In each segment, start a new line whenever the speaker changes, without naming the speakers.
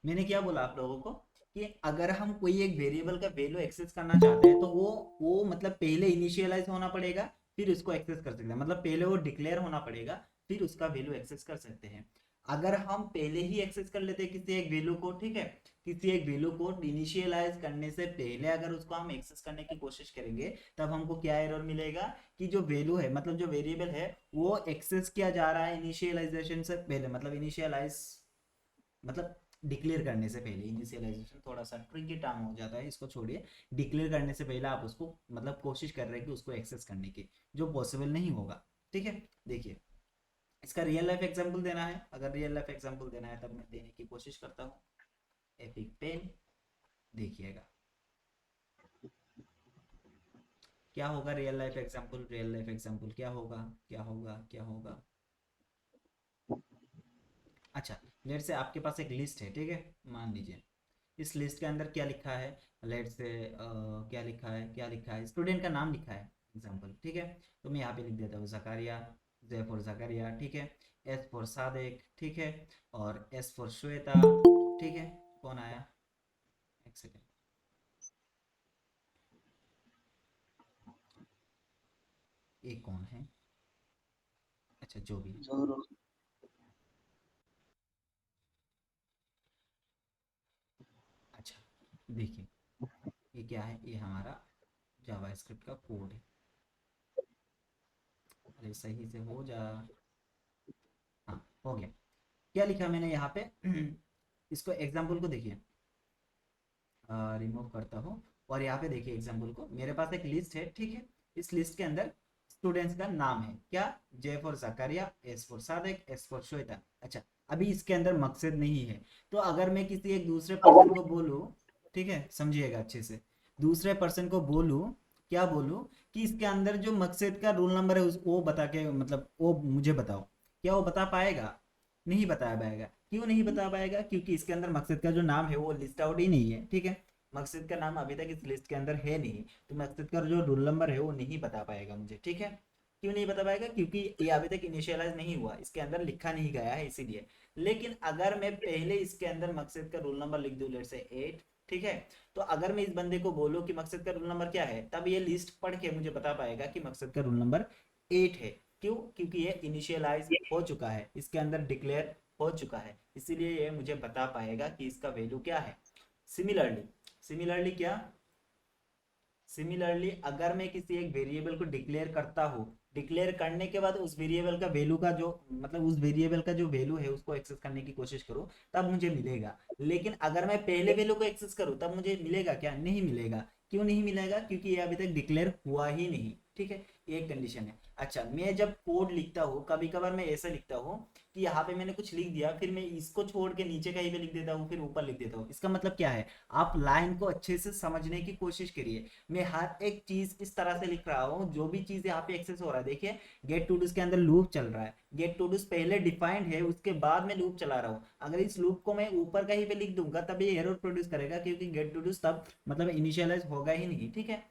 मैंने क्या बोला आप लोगों को कि अगर हम कोई एक वेरिएबल का वैल्यू एक्सेस करना चाहते हैं तो वो मतलब पहले इनिशियलाइज होना पड़ेगा, फिर उसको एक्सेस कर सकते हैं। मतलब पहले वो डिक्लेयर होना पड़ेगा, फिर उसका वैल्यू एक्सेस कर सकते हैं। अगर हम पहले ही एक्सेस कर लेते हैं किसी एक वैल्यू को, ठीक है, किसी एक वैल्यू को इनिशियलाइज करने से पहले अगर उसको हम एक्सेस करने की कोशिश करेंगे, तब हमको क्या एरर मिलेगा कि जो वैल्यू है, मतलब जो वेरिएबल है, वो एक्सेस किया जा रहा है इनिशियलाइजेशन से पहले, मतलब इनिशियलाइज मतलब डिक्लेयर करने से पहले। इनिशियलाइजेशन थोड़ा सा ट्रिकी टर्म हो जाता है, इसको छोड़िए। डिक्लेयर करने से पहले आप उसको मतलब कोशिश कर रहे हैं कि उसको एक्सेस करने की, जो पॉसिबल नहीं होगा। ठीक है, देखिए इसका रियल लाइफ एग्जांपल देना है। अगर रियल लाइफ एग्जांपल देना है तब मैं देने की कोशिश करता हूँ। एपिक पेन, देखिएगा क्या होगा। Real life example, real life example क्या होगा, क्या होगा, क्या होगा। अच्छा, लेट से आपके पास एक लिस्ट है, ठीक है, मान लीजिए इस लिस्ट के अंदर क्या लिखा है। लेट से क्या लिखा है, क्या लिखा है, स्टूडेंट का नाम लिखा है एग्जांपल, ठीक है। तो मैं यहाँ पे लिख देता हूँ जकारिया, जे फॉर जकारिया, ठीक है। एस फॉर सादिक, ठीक है। और एस फॉर श्वेता, ठीक है। कौन आया, एक सेकेंड, ये कौन है, अच्छा जो भी।
जरूर।
अच्छा, देखिए ये क्या है, ये हमारा जावास्क्रिप्ट का कोड है। अरे सही से हो जा, हाँ हो गया। क्या लिखा मैंने यहाँ पे इसको एग्जाम्पल को देखिए, रिमूव करता हूँ। और यहाँ पे देखिए एग्जाम्पल को, मेरे पास एक लिस्ट है, ठीक है। इस लिस्ट के अंदर स्टूडेंट्स का नाम है क्या, J for Zakaria, S for Sadiq, S for Shweta. अच्छा, अभी इसके अंदर मकसद नहीं है। तो अगर मैं किसी एक दूसरे पर्सन को बोलूँ, ठीक है, समझिएगा अच्छे से, दूसरे पर्सन को बोलूँ, क्या बोलूँ कि इसके अंदर जो मकसद का रोल नंबर है वो बता के, मतलब वो मुझे बताओ, क्या वो बता पाएगा, नहीं बता पाएगा। क्यों नहीं बता पाएगा, क्योंकि इसके अंदर मकसद का जो नाम है वो लिस्ट आउट ही नहीं है, ठीक है। मकसद का नाम अभी तक इस लिस्ट के अंदर है नहीं, तो मकसद का जो रोल नंबर है वो नहीं बता पाएगा मुझे, ठीक है। क्यों नहीं बता पाएगा, क्योंकि ये अभी तक इनिशियलाइज नहीं हुआ, इसके अंदर लिखा नहीं गया है इसीलिए। लेकिन अगर मैं पहले इसके अंदर मकसद का रोल नंबर लिख दूं, लेट से 8, ठीक है, तो अगर मैं इस बंदे को बोलूं कि मकसद का रोल नंबर क्या है, तब ये लिस्ट पढ़ के मुझे बता पाएगा कि मकसद का रोल नंबर 8 है। क्यों, क्योंकि ये इनिशियलाइज हो चुका है, इसके अंदर डिक्लेयर हो चुका है, इसीलिए ये मुझे बता पाएगा कि इसका वैल्यू क्या है। सिमिलरली, सिमिलरली क्या, सिमिलरली अगर मैं किसी एक वेरिएबल को डिक्लेयर करता हूँ, डिक्लेयर करने के बाद उस वेरिएबल का वैल्यू का जो, मतलब उस वेरिएबल का जो वैल्यू है उसको एक्सेस करने की कोशिश करूँ, तब मुझे मिलेगा। लेकिन अगर मैं पहले वैल्यू को एक्सेस करूँ तब मुझे मिलेगा क्या, नहीं मिलेगा। क्यों नहीं मिलेगा, क्योंकि ये अभी तक डिक्लेयर हुआ ही नहीं, ठीक है। ये एक कंडीशन है। अच्छा, मैं जब कोड लिखता हूँ, कभी कभार मैं ऐसा लिखता हूँ कि यहाँ पे मैंने कुछ लिख दिया, फिर मैं इसको छोड़ के नीचे कहीं पे लिख देता हूँ, फिर ऊपर लिख देता हूँ। इसका मतलब क्या है, आप लाइन को अच्छे से समझने की कोशिश करिए। मैं हर एक चीज इस तरह से लिख रहा हूँ, जो भी चीज यहाँ पे एक्सेस हो रहा है, देखिए गेट टू डूज के अंदर लूप चल रहा है, गेट टू डूज पहले डिफाइंड है, उसके बाद में लूप चला रहा हूँ। अगर इस लूप को मैं ऊपर कहीं पे लिख दूंगा तब ये एरर प्रोड्यूस करेगा, क्योंकि गेट टू डूज तब मतलब इनिशियलाइज होगा ही नहीं, ठीक है।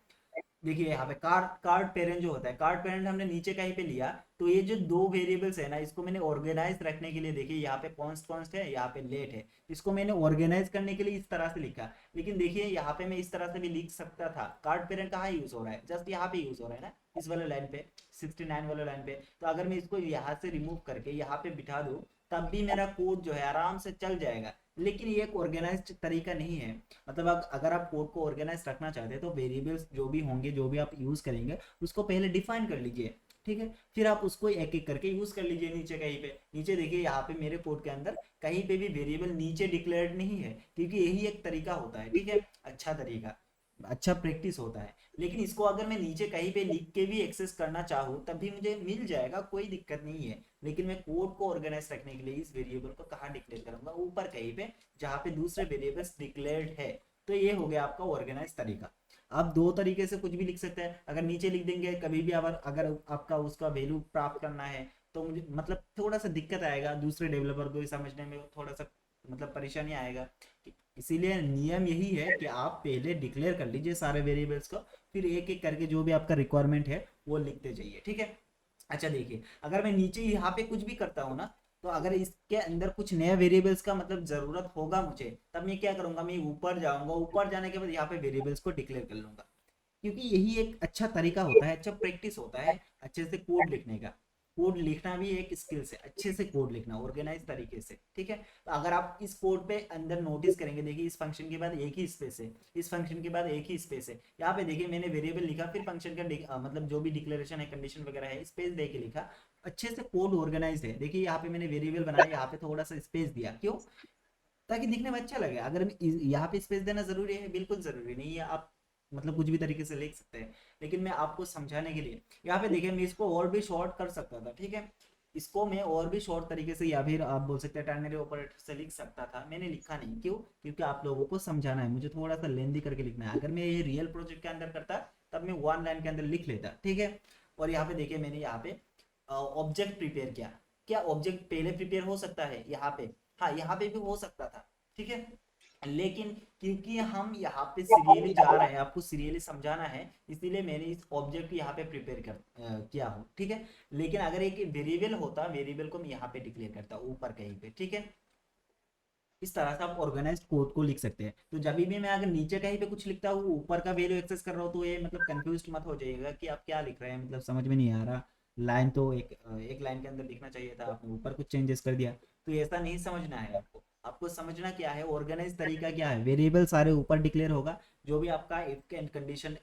देखिए यहाँ पे कार्ड, कार्ड पेरेंट जो होता है, कार्ड पेरेंट हमने नीचे कहीं पे लिया, तो ये जो दो वेरिएबल्स है ना, इसको मैंने ऑर्गेनाइज रखने के लिए, देखिए यहाँ पे कॉन्स्ट कॉन्स्ट है, यहाँ पे लेट है, इसको मैंने ऑर्गेनाइज करने के लिए इस तरह से लिखा। लेकिन देखिए यहाँ पे मैं इस तरह से भी लिख सकता था। कार्ड पेरेंट कहाँ यूज हो रहा है, जस्ट यहाँ पे यूज हो रहा है ना, इस वाले लाइन पे, 69 वाले लाइन पे। तो अगर मैं इसको यहाँ से रिमूव करके यहाँ पे बिठा दूँ, तब भी मेरा कोड जो है आराम से चल जाएगा। लेकिन ये एक ऑर्गेनाइज्ड तरीका नहीं है। मतलब अगर आप कोड को ऑर्गेनाइज रखना चाहते हैं तो वेरिएबल्स जो भी होंगे, जो भी आप यूज करेंगे, उसको पहले डिफाइन कर लीजिए, ठीक है। फिर आप उसको एक एक करके यूज कर लीजिए। नीचे कहीं पे, नीचे देखिए यहाँ पे मेरे कोड के अंदर कहीं पे भी वेरिएबल नीचे डिक्लेयर्ड नहीं है, क्योंकि यही एक तरीका होता है, ठीक है, अच्छा तरीका, अच्छा प्रैक्टिस होता है। लेकिन इसको अगर मैं नीचे कहीं पे लिख के भी एक्सेस करना चाहूँ तब भी मुझे मिल जाएगा, कोई दिक्कत नहीं है। लेकिन मैं कोड को ऑर्गेनाइज रखने के लिए इस वेरिएबल को कहाँ डिक्लेयर करूंगा, ऊपर कहीं पे, जहाँ पे दूसरे वेरिएबल्स डिक्लेयर्ड है। तो ये हो गया आपका ऑर्गेनाइज तरीका। आप दो तरीके से कुछ भी लिख सकते हैं। अगर नीचे लिख देंगे कभी भी, अगर आपका उसका वैल्यू प्राप्त करना है, तो मुझे मतलब थोड़ा सा दिक्कत आएगा, दूसरे डेवलपर को भी समझने में थोड़ा सा मतलब परेशानी आएगा। इसीलिए नियम यही है कि आप पहले डिक्लेयर कर लीजिए सारे वेरिएबल्स को, फिर एक एक करके जो भी आपका रिक्वायरमेंट है वो लिखते जाइए, ठीक है। अच्छा देखिए, अगर मैं नीचे यहाँ पे कुछ भी करता हूँ ना, तो अगर इसके अंदर कुछ नया वेरिएबल्स का मतलब जरूरत होगा मुझे, तब मैं क्या करूंगा, मैं ऊपर जाऊंगा, ऊपर जाने के बाद यहाँ पे वेरिएबल्स को डिक्लेयर कर लूंगा, क्योंकि यही एक अच्छा तरीका होता है, अच्छा प्रैक्टिस होता है अच्छे से कोड लिखने का। कोड लिखना भी एक स्किल्स है, अच्छे से कोड लिखना ऑर्गेनाइज तरीके से, ठीक है। तो अगर आप इस कोड पे अंदर नोटिस करेंगे, देखिए इस फंक्शन के बाद एक ही स्पेस है, इस फंक्शन के बाद एक ही स्पेस है, यहाँ पे देखिए मैंने वेरिएबल लिखा, फिर फंक्शन का मतलब जो भी डिक्लेरेशन है, कंडीशन वगैरह है, स्पेस दे के लिखा, अच्छे से कोड ऑर्गेनाइज है। देखिए यहाँ पे मैंने वेरिएबल बनाया, यहाँ पे थोड़ा सा स्पेस दिया, क्यों, ताकि दिखने में अच्छा लगे। अगर यहाँ पे स्पेस देना जरूरी है, बिल्कुल जरूरी नहीं है, आप मतलब कुछ भी तरीके से लिख सकते हैं, लेकिन मैं आपको समझाने के लिए यहाँ पे देखिए मैं इसको और भी शॉर्ट कर सकता था, ठीक है, इसको मैं और भी शॉर्ट तरीके से, या फिर आप बोल सकते हैं टर्नरी ऑपरेटर से लिख सकता था, मैंने लिखा नहीं, क्यों, क्योंकि आप लोगों को समझाना है, मुझे थोड़ा सा लेंदी करके लिखना है। अगर मैं ये रियल प्रोजेक्ट के अंदर करता, तब मैं वन लाइन के अंदर लिख लेता, ठीक है। और यहाँ पे देखिए मैंने यहाँ पे ऑब्जेक्ट प्रिपेयर किया, क्या ऑब्जेक्ट पहले प्रिपेयर हो सकता है यहाँ पे, हाँ यहाँ पे भी हो सकता था, ठीक है, लेकिन क्योंकि हम यहाँ पे सीरियली जा रहे हैं, आपको सीरियली समझाना है, इसीलिए मैंने इस ऑब्जेक्ट यहाँ पे प्रिपेयर किया हूँ, ठीक है। लेकिन अगर एक वेरिएबल होता, वेरिएबल को मैं यहाँ पे डिक्लेयर करता ऊपर कहीं पे, ठीक है। इस तरह से आप ऑर्गेनाइज्ड कोड को लिख सकते हैं। तो जब भी मैं अगर नीचे कहीं पे कुछ लिखता हूँ, ऊपर का वैल्यू एक्सेस कर रहा हूँ, तो ये मतलब कंफ्यूज मत हो जाइएगा कि आप क्या लिख रहे हैं, मतलब समझ में नहीं आ रहा, लाइन तो एक लाइन के अंदर लिखना चाहिए था, आपने ऊपर कुछ चेंजेस कर दिया, तो ऐसा नहीं समझना है आपको। आपको समझना क्या है, ऑर्गेनाइज तरीका क्या है, वेरिएबल सारे ऊपर डिक्लेयर होगा, जो भी आपका इफ एंड कंडीशन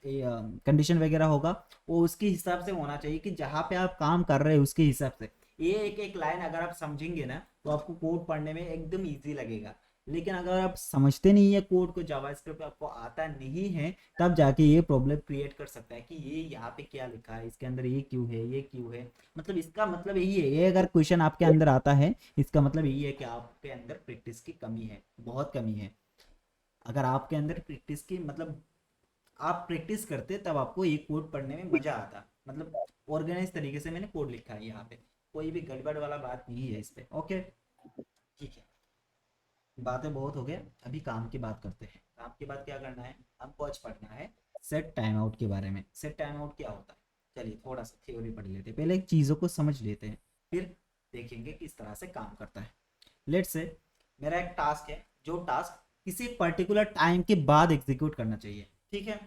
कंडीशन वगैरह होगा, वो उसके हिसाब से होना चाहिए, कि जहाँ पे आप काम कर रहे हैं उसके हिसाब से। ये एक एक लाइन अगर आप समझेंगे ना, तो आपको कोड पढ़ने में एकदम ईजी लगेगा। लेकिन अगर आप समझते नहीं है कोड को, जावास्क्रिप्ट आपको आता नहीं है, तब जाके ये प्रॉब्लम क्रिएट कर सकता है कि ये यहाँ पे क्या लिखा है, इसके अंदर ये क्यों है, ये क्यों है। मतलब इसका मतलब यही है, ये अगर क्वेश्चन आपके अंदर आता है, इसका मतलब यही है कि आपके अंदर प्रैक्टिस की कमी है, बहुत कमी है। अगर आपके अंदर प्रैक्टिस की मतलब आप प्रैक्टिस करते, तब आपको ये कोड पढ़ने में मजा आता, मतलब ऑर्गेनाइज तरीके से मैंने कोड लिखा है यहाँ पे, कोई भी गड़बड़ वाला बात नहीं है इस पे, ओके, ठीक है। बातें बहुत हो गया, अभी काम की बात करते हैं। काम की बात क्या करना है, हमको आज पढ़ना है सेट टाइम आउट के बारे में। सेट टाइम आउट क्या होता है, चलिए थोड़ा सा थ्योरी पढ़ लेते हैं, पहले चीज़ों को समझ लेते हैं, फिर देखेंगे किस तरह से काम करता है। लेट से मेरा एक टास्क है, जो टास्क किसी पर्टिकुलर टाइम के बाद एग्जीक्यूट करना चाहिए, ठीक है,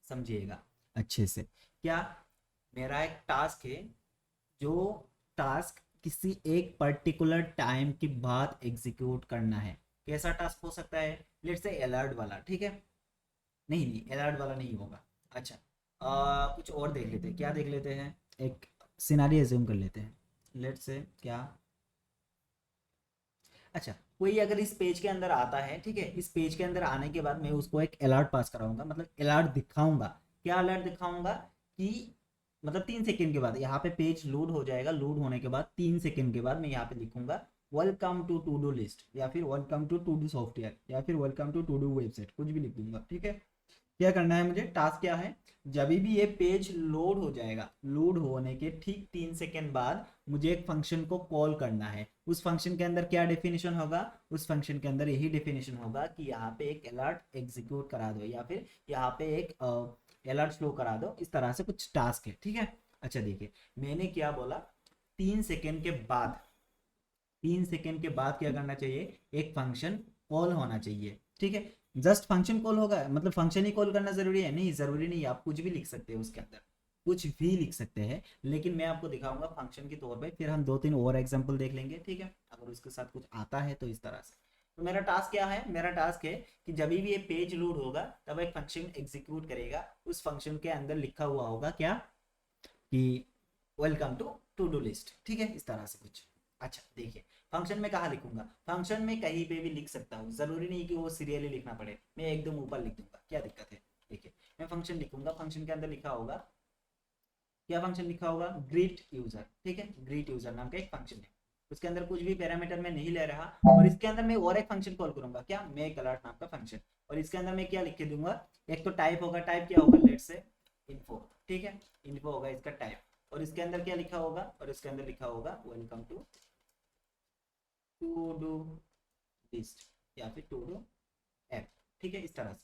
समझिएगा अच्छे से। क्या, मेरा एक टास्क है, जो टास्क किसी एक पर्टिकुलर टाइम के बाद एग्जीक्यूट करना है। कैसा टास्क हो सकता है, लेट्स से अलर्ट वाला, ठीक है, नहीं नहीं अलर्ट वाला नहीं होगा। अच्छा, कुछ और देख लेते हैं, क्या देख लेते हैं, एक सिनारी एज्यूम कर लेते हैं। लेट्स से क्या, अच्छा, कोई अगर इस पेज के अंदर आता है, ठीक है, इस पेज के अंदर आने के बाद मैं उसको एक अलर्ट पास कराऊंगा, मतलब अलर्ट दिखाऊंगा। क्या अलर्ट दिखाऊंगा, कि मतलब 3 सेकंड के बाद यहाँ पे पेज लोड हो जाएगा, लोड होने के बाद 3 सेकंड के बाद मैं यहाँ पे लिखूंगा welcome to to do list, या फिर welcome to to do software, या फिर welcome to to do website, कुछ भी लिख दूंगा, ठीक है। क्या करना है मुझे, टास्क क्या है, जब भी ये पेज लोड हो जाएगा, लोड होने के ठीक 3 सेकेंड बाद मुझे एक फंक्शन को कॉल करना है। उस फंक्शन के अंदर क्या डेफिनेशन होगा, उस फंक्शन के अंदर यही डेफिनेशन होगा कि यहाँ पे एक अलर्ट एग्जीक्यूट करा दो, या फिर यहाँ पे एक अलर्ट फ्लो करा दो, इस तरह से कुछ टास्क है, ठीक है। अच्छा देखिए, मैंने क्या बोला, 3 सेकेंड के बाद, 3 सेकेंड के बाद क्या करना चाहिए, एक फंक्शन कॉल होना चाहिए, ठीक है। जस्ट फंक्शन कॉल होगा, मतलब फंक्शन ही कॉल करना जरूरी है, नहीं जरूरी नहीं, आप कुछ भी लिख सकते हैं उसके अंदर, कुछ भी लिख सकते हैं, लेकिन मैं आपको दिखाऊंगा फंक्शन के तौर पे, फिर हम 2-3 और एग्जांपल देख लेंगे, ठीक है, अगर उसके साथ कुछ आता है तो इस तरह से। तो मेरा टास्क क्या है, मेरा टास्क है कि जब भी ये पेज लोड होगा, तब एक फंक्शन एग्जीक्यूट करेगा, उस फंक्शन के अंदर लिखा हुआ होगा क्या, कि welcome to to do list, ठीक है, इस तरह से कुछ। अच्छा देखिए, फंक्शन में कहाँ लिखूंगा, फंक्शन में कहीं पे भी लिख सकता हूँ, जरूरी नहीं कि वो सीरियली लिखना पड़े, मैं एकदम ऊपर लिख दूंगा, क्या दिक्कत है। देखिए, मैं फंक्शन लिखूंगा, फंक्शन के अंदर लिखा होगा, क्या फंक्शन लिखा होगा, ग्रीट यूजर, ठीक है, ग्रीट यूजर नाम का एक फंक्शन है, उसके अंदर कुछ भी पैरामीटर में नहीं ले रहा, और इसके अंदर मैं और एक फंक्शन कॉल करूंगा, क्या, मेक अलर्ट नाम का फंक्शन, और इसके अंदर मैं क्या लिख के दूंगा, एक तो टाइप होगा, टाइप क्या होगा, लेट्स से इन्फो, ठीक है, इन्फो होगा इसका टाइप, और इसके अंदर क्या लिखा होगा, और इसके अंदर लिखा होगा welcome to to do list, या फिर टू डू ऐप, ठीक है, इस तरह से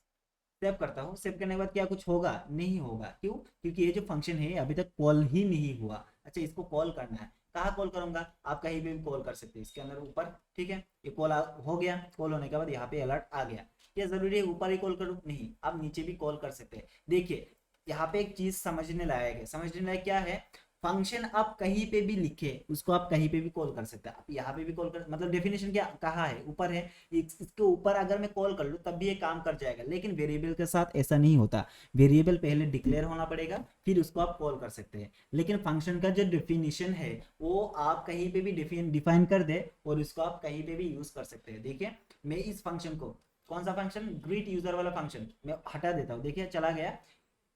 सेव करता हूँ। सेव करने के बाद क्या कुछ होगा, नहीं होगा, क्यों, क्योंकि ये जो फंक्शन है अभी तक कॉल ही नहीं हुआ। अच्छा, इसको कॉल करना है, कहाँ कॉल करूंगा, आप कहीं भी कॉल कर सकते हैं इसके अंदर ऊपर, ठीक है। ये कॉल हो गया, कॉल होने के बाद यहाँ पे अलर्ट आ गया। क्या जरूरी है ऊपर ही कॉल करूँ, नहीं, आप नीचे भी कॉल कर सकते हैं। देखिए यहाँ पे एक चीज समझने लायक है, समझने लायक क्या है, फंक्शन आप कहीं पे भी लिखे उसको आप कहीं पे भी कॉल कर सकते हैं। आप यहाँ पे भी कॉल कर, मतलब डेफिनेशन क्या कहाँ है, ऊपर है, इसके ऊपर अगर मैं कॉल कर लूँ तब भी ये काम कर जाएगा। लेकिन वेरिएबल के साथ ऐसा नहीं होता, वेरिएबल पहले डिक्लेयर होना पड़ेगा फिर उसको आप कॉल कर सकते हैं। लेकिन फंक्शन का जो डेफिनेशन है वो आप कहीं पे भी डिफाइन कर दे और उसको आप कहीं पे भी यूज कर सकते हैं। देखिए मैं इस फंक्शन को, कौन सा फंक्शन, ग्रीट यूजर वाला फंक्शन मैं हटा देता हूँ, देखिए चला गया।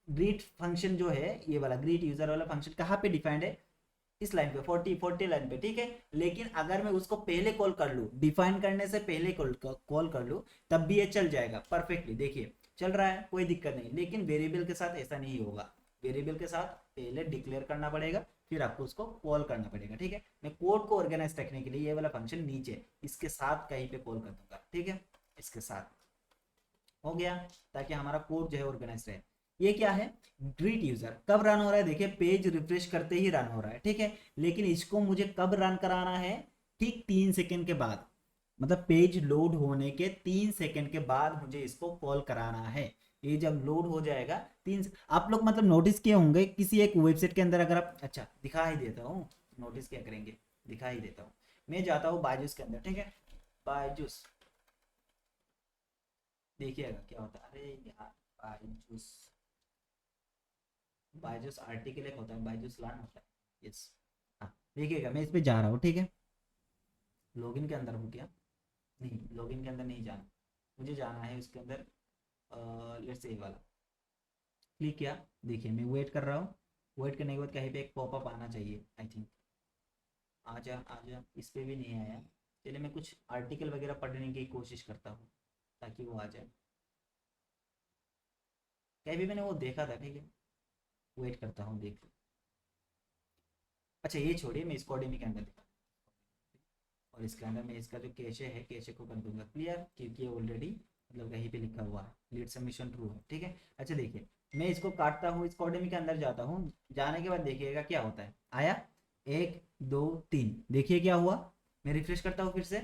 ग्रीट फंक्शन जो है ये वाला ग्रीट यूजर वाला फंक्शन कहाँ पे डिफाइंड है, इस लाइन पे 40 लाइन पे, ठीक है। लेकिन अगर मैं उसको पहले कॉल कर लूँ, डिफाइन करने से पहले कॉल कर लूँ तब भी ये चल जाएगा परफेक्टली, देखिए चल रहा है, कोई दिक्कत नहीं। लेकिन वेरिएबल के साथ ऐसा नहीं होगा, वेरिएबल के साथ पहले डिक्लेयर करना पड़ेगा फिर आपको उसको कॉल करना पड़ेगा, ठीक है। मैं कोड को ऑर्गेनाइज रखने के लिए ये वाला फंक्शन नीचे इसके साथ कहीं पे कॉल कर दूंगा, ठीक है, इसके साथ हो गया, ताकि हमारा कोड जो है ऑर्गेनाइज रहे। ये क्या है, ग्रीट यूजर कब रन हो रहा है, देखिए पेज रिफ्रेश करते ही रन हो रहा है, ठीक है। लेकिन इसको मुझे कब रन कराना है, ठीक 3 सेकंड के बाद, मतलब पेज लोड होने के 3 सेकंड के बाद मुझे इसको कॉल कराना है। ये जब लोड हो जाएगा आप लोग मतलब नोटिस किए होंगे किसी एक वेबसाइट के अंदर, अगर आप, अच्छा दिखा ही देता हूँ, नोटिस क्या करेंगे, दिखा ही देता हूँ। मैं जाता हूँ बायजूस के अंदर, ठीक है, बायजूस, देखिएगा क्या होता है। अरे यार बायजूस, बायजूस आर्टिकल एक होता है, बायजूस लर्न होता है, यस। हाँ देखिएगा मैं इस पे जा रहा हूँ, ठीक है, लॉगिन के अंदर हूँ क्या, नहीं लॉगिन के अंदर नहीं जाना, मुझे जाना है उसके अंदर, लेट्स से ये वाला क्लिक किया। देखिए मैं वेट कर रहा हूँ, वेट करने के बाद कहीं पे एक पॉपअप आना चाहिए आई थिंक, आजा आजा, इस पे भी नहीं आया। चलिए मैं कुछ आर्टिकल वगैरह पढ़ने की कोशिश करता हूँ ताकि वो आ जाए, कहीं भी मैंने वो देखा था, ठीक है, वेट करता हूँ देख। अच्छा ये छोड़िए, मैं इसको ऑर्डिनरी के अंदर दिखा, और इसके अंदर मैं इसका जो कैशे है कैशे को कर दूंगा क्लियर, क्योंकि ये ऑलरेडी मतलब कहीं पे लिखा हुआ है लीड सबमिशन ट्रू है, ठीक है। अच्छा देखिए मैं इसको काटता हूँ, इसको ऑर्डिनरी के अंदर जाता हूँ, जाने के बाद देखिएगा क्या होता है, आया 1 2 3, देखिए क्या हुआ, मैं रिफ्रेश करता हूँ फिर से,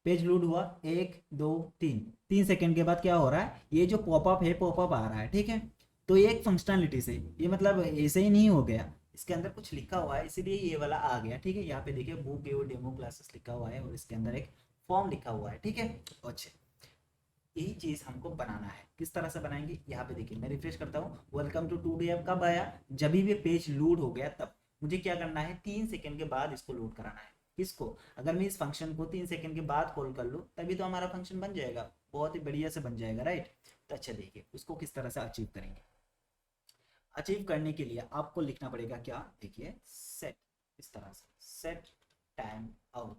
पेज लोड हुआ 1 2 3, 3 सेकंड के बाद क्या हो रहा है, ये जो पॉपअप है पॉपअप आ रहा है, ठीक है। तो ये एक फंक्शनलिटी से, ये मतलब ऐसे ही नहीं हो गया, इसके अंदर कुछ लिखा हुआ है इसीलिए ये वाला आ गया, ठीक है। यहाँ पे देखिए बुक योर डेमो क्लासेस लिखा हुआ है और इसके अंदर एक फॉर्म लिखा हुआ है, ठीक है। अच्छा यही चीज हमको बनाना है, किस तरह से बनाएंगे, यहाँ पे देखिए मैं रिफ्रेश करता हूँ, वेलकम टू टू ऐप कब आया, जब भी पेज लोड हो गया तब मुझे क्या करना है, 3 सेकंड के बाद इसको लोड कराना है। किसको, अगर मैं इस फंक्शन को 3 सेकंड के बाद कॉल कर लूँ तभी तो हमारा फंक्शन बन जाएगा, बहुत ही बढ़िया से बन जाएगा, राइट। तो अच्छा देखिए उसको किस तरह से अचीव करेंगे, अचीव करने के लिए आपको लिखना पड़ेगा क्या, देखिए सेट, इस तरह से सेट टाइम आउट,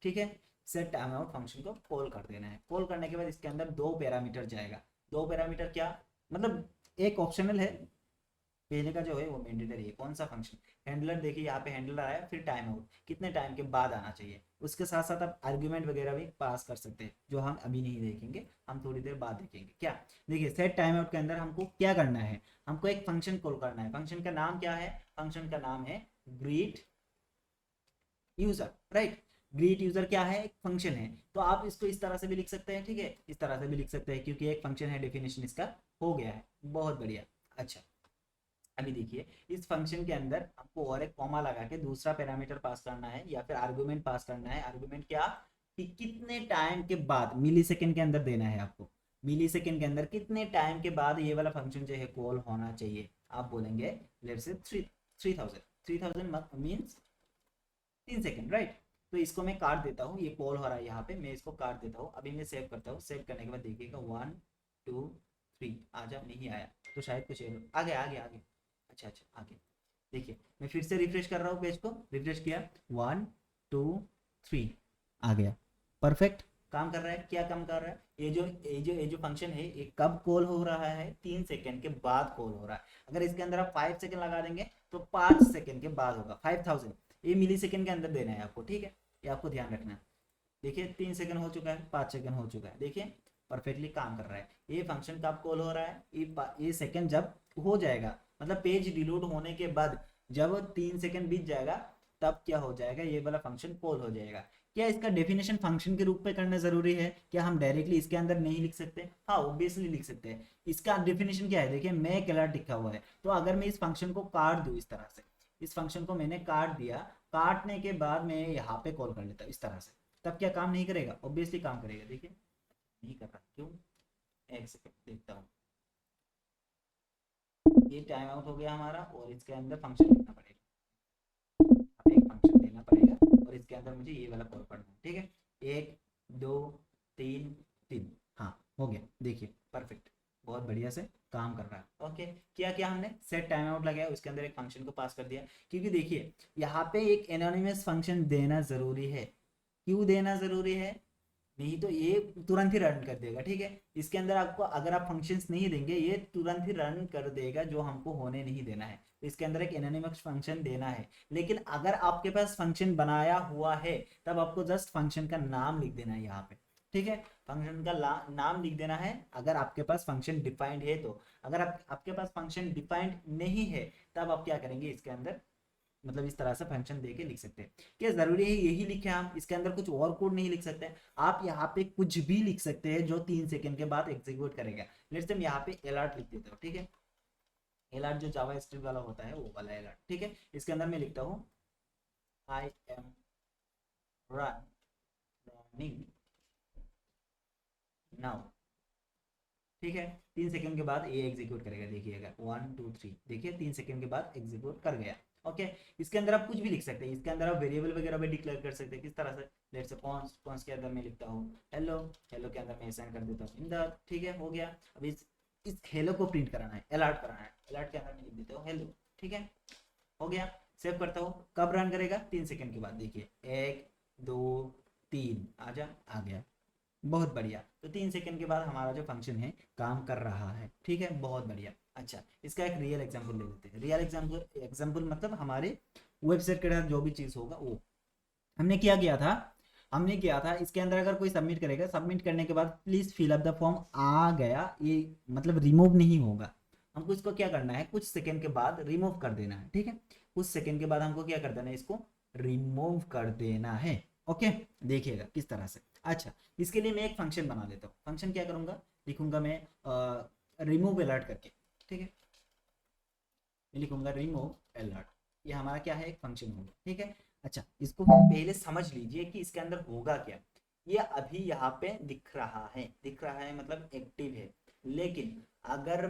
ठीक है। सेट टाइम आउट फंक्शन को कॉल कर देना है, कॉल करने के बाद इसके अंदर 2 पैरामीटर जाएगा, 2 पैरामीटर क्या, मतलब एक ऑप्शनल है, पहले का जो है वो मैंडेटरी है, कौन सा फंक्शन, हैंडलर, देखिए यहाँ पे हैंडलर आया, फिर टाइम आउट कितने टाइम के बाद आना चाहिए, उसके साथ साथ आप आर्ग्यूमेंट वगैरह भी पास कर सकते हैं, जो हम अभी नहीं देखेंगे, हम थोड़ी देर बाद देखेंगे। क्या, देखिए सेट टाइम आउट के अंदर हमको क्या करना है, हमको एक फंक्शन कॉल करना है, फंक्शन का नाम क्या है, फंक्शन का नाम है greet user, right. Greet user क्या है, एक फंक्शन है, तो आप इसको इस तरह से भी लिख सकते हैं, ठीक है, इस तरह से भी लिख सकते हैं क्योंकि एक फंक्शन है, डेफिनेशन इसका हो गया है, बहुत बढ़िया। अच्छा अभी देखिए इस फंक्शन के अंदर आपको और एक कॉमा लगा के दूसरा पैरामीटर पास करना है या फिर आर्गुमेंट पास करना है, आर्गुमेंट क्या, कि कितने टाइम के बाद, मिली सेकेंड के अंदर देना है आपको, मिली सेकेंड के अंदर कितने टाइम के बाद ये वाला फंक्शन जो है कॉल होना चाहिए, आप बोलेंगे let's say 3000 means 3 second, right. तो इसको मैं काट देता हूँ, ये कॉल हो रहा है यहाँ पे, मैं इसको काट देता हूँ, अभी मैं सेव करता हूँ, सेव करने के बाद देखिएगा 1 2 3 आ जा, नहीं आया तो शायद कुछ आगे आगे आगे, अच्छा अच्छा आगे, देखिए मैं फिर से रिफ्रेश कर रहा हूँ, पेज को रिफ्रेश किया 1 2 3 आ गया, परफेक्ट काम कर रहा है, क्या काम कर रहा है, ये जो फंक्शन है ये कब कॉल हो रहा है, 3 सेकंड के बाद कॉल हो रहा है। अगर इसके अंदर आप 5 सेकंड लगा देंगे तो 5 सेकंड के बाद होगा, 5000 ये मिली सेकंड के अंदर देना है आपको, ठीक है, ये आपको ध्यान रखना है। देखिए 3 सेकंड हो चुका है, 5 सेकंड हो चुका है, देखिए परफेक्टली काम कर रहा है। ये फंक्शन कब कॉल हो रहा है, ये सेकंड जब हो जाएगा, मतलब पेज डिलोड होने के बाद जब 3 सेकंड बीत जाएगा तब क्या हो जाएगा, ये वाला फंक्शन कॉल हो जाएगा। क्या इसका डेफिनेशन फंक्शन के रूप में करना जरूरी है? क्या हम डायरेक्टली इसके अंदर नहीं लिख सकते? हाँ, ऑब्वियसली लिख सकते हैं। इसका डेफिनेशन क्या है, देखिए मेक अलर्ट लिखा हुआ है, तो अगर मैं इस फंक्शन को काट दूं इस तरह से, इस फंक्शन को मैंने काट दिया, काटने के बाद मैं यहाँ पे कॉल कर लेता हूँ इस तरह से, तब क्या काम नहीं करेगा? ऑब्वियसली काम करेगा। देखिए नहीं कर रहा, क्यों? एक सेकेंड देखता हूँ। ये टाइम आउट हो गया हमारा, और इसके अंदर फंक्शन लिखना पड़ेगा, एक फंक्शन देना पड़ेगा, और इसके अंदर मुझे ये वाला कॉल करना है। ठीक है, 1 2 3 3, हाँ हो गया। देखिए परफेक्ट, बहुत बढ़िया से काम कर रहा है। ओके, किया क्या हमने, सेट टाइम आउट लगाया, उसके अंदर एक फंक्शन को पास कर दिया, क्योंकि देखिए यहाँ पे एक एनोनिमस फंक्शन देना जरूरी है। क्यों देना जरूरी है? नहीं तो ये तुरंत ही रन कर देगा। ठीक है, इसके अंदर आपको अगर आप फंक्शंस नहीं देंगे, ये तुरंत ही रन कर देगा, जो हमको होने नहीं देना है। तो इसके अंदर एक एनोनिमस फंक्शन देना है। लेकिन अगर आपके पास फंक्शन बनाया हुआ है, तब आपको जस्ट फंक्शन का नाम लिख देना है यहाँ पे। ठीक है, फंक्शन का नाम लिख देना है, अगर आपके पास फंक्शन डिफाइंड है तो। अगर आपके पास फंक्शन डिफाइंड नहीं है, तब आप क्या करेंगे, इसके अंदर मतलब इस तरह से फंक्शन देके लिख सकते हैं। क्या जरूरी है यही लिखे हम? इसके अंदर कुछ और कोड नहीं लिख सकते? आप यहाँ पे कुछ भी लिख सकते हैं जो 3 सेकंड के बाद एग्जीक्यूट करेगा। लेट्स से हम यहाँ पे अलर्ट लिख देता हूँ। ठीक है, अलर्ट जो जावा स्क्रिप्ट वाला होता है वो वाला अलर्ट। ठीक है, इसके अंदर मैं लिखता हूँ आई एम रनिंग नाउ। ठीक है, 3 सेकंड के बाद ये एग्जीक्यूट करेगा। देखिएगा 1 2 3, देखिए 3 सेकंड के बाद एग्जीक्यूट कर गया। ओके, इसके अंदर आप कुछ भी लिख सकते हैं, इसके अंदर आप वेरिएबल वगैरह भी डिक्लेयर कर सकते हैं। किस तरह से? लेट्स से कॉन्स के अंदर मैं लिखता हूँ हेलो, हेलो के अंदर मैं असाइन कर देता हूँ इन द। ठीक है, हो गया। अब इस हेलो को प्रिंट कराना है, अलर्ट कराना है, अलर्ट के अंदर मैं लिख देता हूँ हेलो। ठीक है, हो गया। सेव करता हूँ, कब रन करेगा? 3 सेकंड के बाद। देखिए 1 2 3, आजा, आ गया। बहुत बढ़िया। तो 3 सेकंड के बाद हमारा जो फंक्शन है काम कर रहा है। ठीक है, बहुत बढ़िया। अच्छा, इसका एक रियल एग्जांपल ले लेते हैं। रियल एग्जांपल मतलब हमारे वेबसाइट के अंदर जो भी चीज़ होगा वो हमने क्या किया था। हमने किया था इसके अंदर अगर कोई सबमिट करेगा, सबमिट करने के बाद please fill up the form आ गया, ये मतलब रिमूव नहीं होगा। हमको इसको क्या करना है, कुछ सेकंड के बाद रिमूव कर देना है। ठीक है, कुछ सेकंड के बाद हमको क्या कर देना है, इसको रिमूव कर देना है। ओके, देखिएगा किस तरह से। अच्छा, इसके लिए मैं एक फंक्शन बना लेता हूँ। फंक्शन क्या करूंगा, लिखूंगा मैं रिमूव अलर्ट करके। ठीक है, लिखूंगा रिमूव अलर्ट, ये हमारा क्या है, एक फंक्शन होगा। ठीक है, अच्छा इसको पहले समझ लीजिए कि इसके अंदर होगा क्या। ये अभी यहाँ पे दिख रहा है, दिख रहा है मतलब एक्टिव है। लेकिन अगर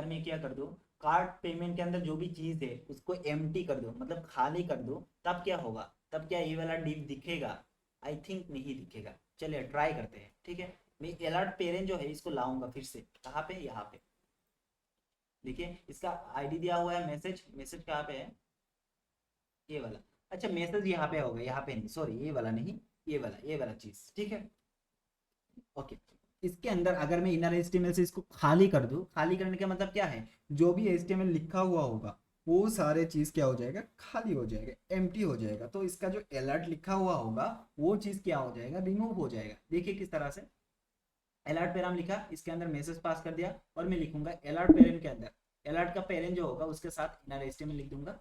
मैं क्या कर दूं, कार्ड पेमेंट के अंदर जो भी चीज है उसको एम्प्टी कर दो, मतलब खाली कर दो, तब क्या होगा, तब क्या ये वाला डिव दिखेगा? आई थिंक नहीं दिखेगा। चलिए ट्राई करते हैं। ठीक है, मैं अलर्ट पेरेंट जो है इसको लाऊंगा फिर से, कहाँ पे, यहाँ पे। देखिए इसका आईडी दिया हुआ है, मैसेज, मैसेज कहाँ पे है, ये वाला। अच्छा, मैसेज यहाँ पे होगा, यहाँ पे नहीं, सॉरी ये वाला नहीं, ये वाला चीज। ठीक है, ओके। इसके अंदर अगर मैं इनर एचटीएमएल से इसको खाली कर दूं, खाली करने का मतलब क्या है, जो भी एचटीएमएल लिखा हुआ होगा वो सारे चीज क्या हो जाएगा, खाली हो जाएगा, एम्प्टी हो जाएगा। तो इसका जो अलर्ट लिखा हुआ होगा वो चीज क्या हो जाएगा, रिमूव हो जाएगा। देखिए किस तरह से, अलर्ट पेराम लिखा, इसके अंदर मैसेज पास कर दिया, और मैं लिखूंगा अलर्ट पेरेंट के अंदर, अलर्ट का पेरेंट जो होगा उसके साथ इनर एचटीएमएल लिख दूंगा,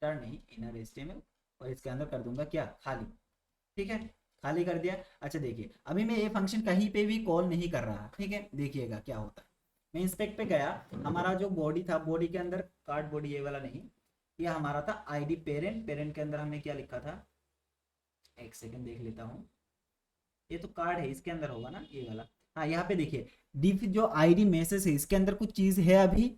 नहीं इनर एचटीएमएल, और इसके अंदर कर दूंगा क्या, खाली। ठीक है, खाली कर दिया। अच्छा देखिए, अभी मैं ये फंक्शन कहीं पे भी कॉल नहीं कर रहा। ठीक है, देखिएगा क्या होता है। मैं इंस्पेक्ट पे गया, हमारा जो बॉडी था, बॉडी के अंदर कार्ड बॉडी ये वाला नहीं, ये हमारा था आईडी पेरेंट। पेरेंट के अंदर हमने क्या लिखा था, एक सेकंड देख लेता हूँ, ये तो कार्ड है, इसके अंदर होगा ना ये वाला। हाँ, यहाँ पे देखिए डिफ जो आईडी मैसेज है इसके अंदर कुछ चीज है अभी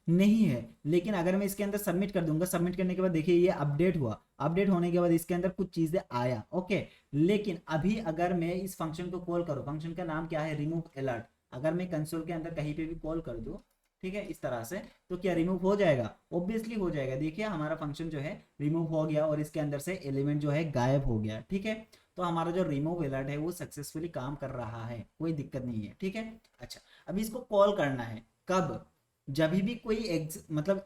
नहीं है। लेकिन अगर मैं इसके अंदर सबमिट कर दूंगा, सबमिट करने के बाद देखिए ये अपडेट हुआ, अपडेट होने के बाद इसके अंदर कुछ चीजें आया। ओके, लेकिन अभी अगर मैं इस फंक्शन को कॉल करूँ, फंक्शन का नाम क्या है, रिमूव अलर्ट, अगर मैं कंसोल के अंदर कहीं पे भी कॉल कर दूँ, ठीक है, इस तरह से, तो क्या रिमूव हो जाएगा? ऑब्वियसली हो जाएगा। देखिए हमारा फंक्शन जो है रिमूव हो गया, और इसके अंदर से एलिमेंट जो है गायब हो गया। ठीक है, तो हमारा जो रिमूव अलर्ट है वो सक्सेसफुली काम कर रहा है, कोई दिक्कत नहीं है। ठीक है, अच्छा अभी इसको कॉल करना है कब, जब भी कोई मतलब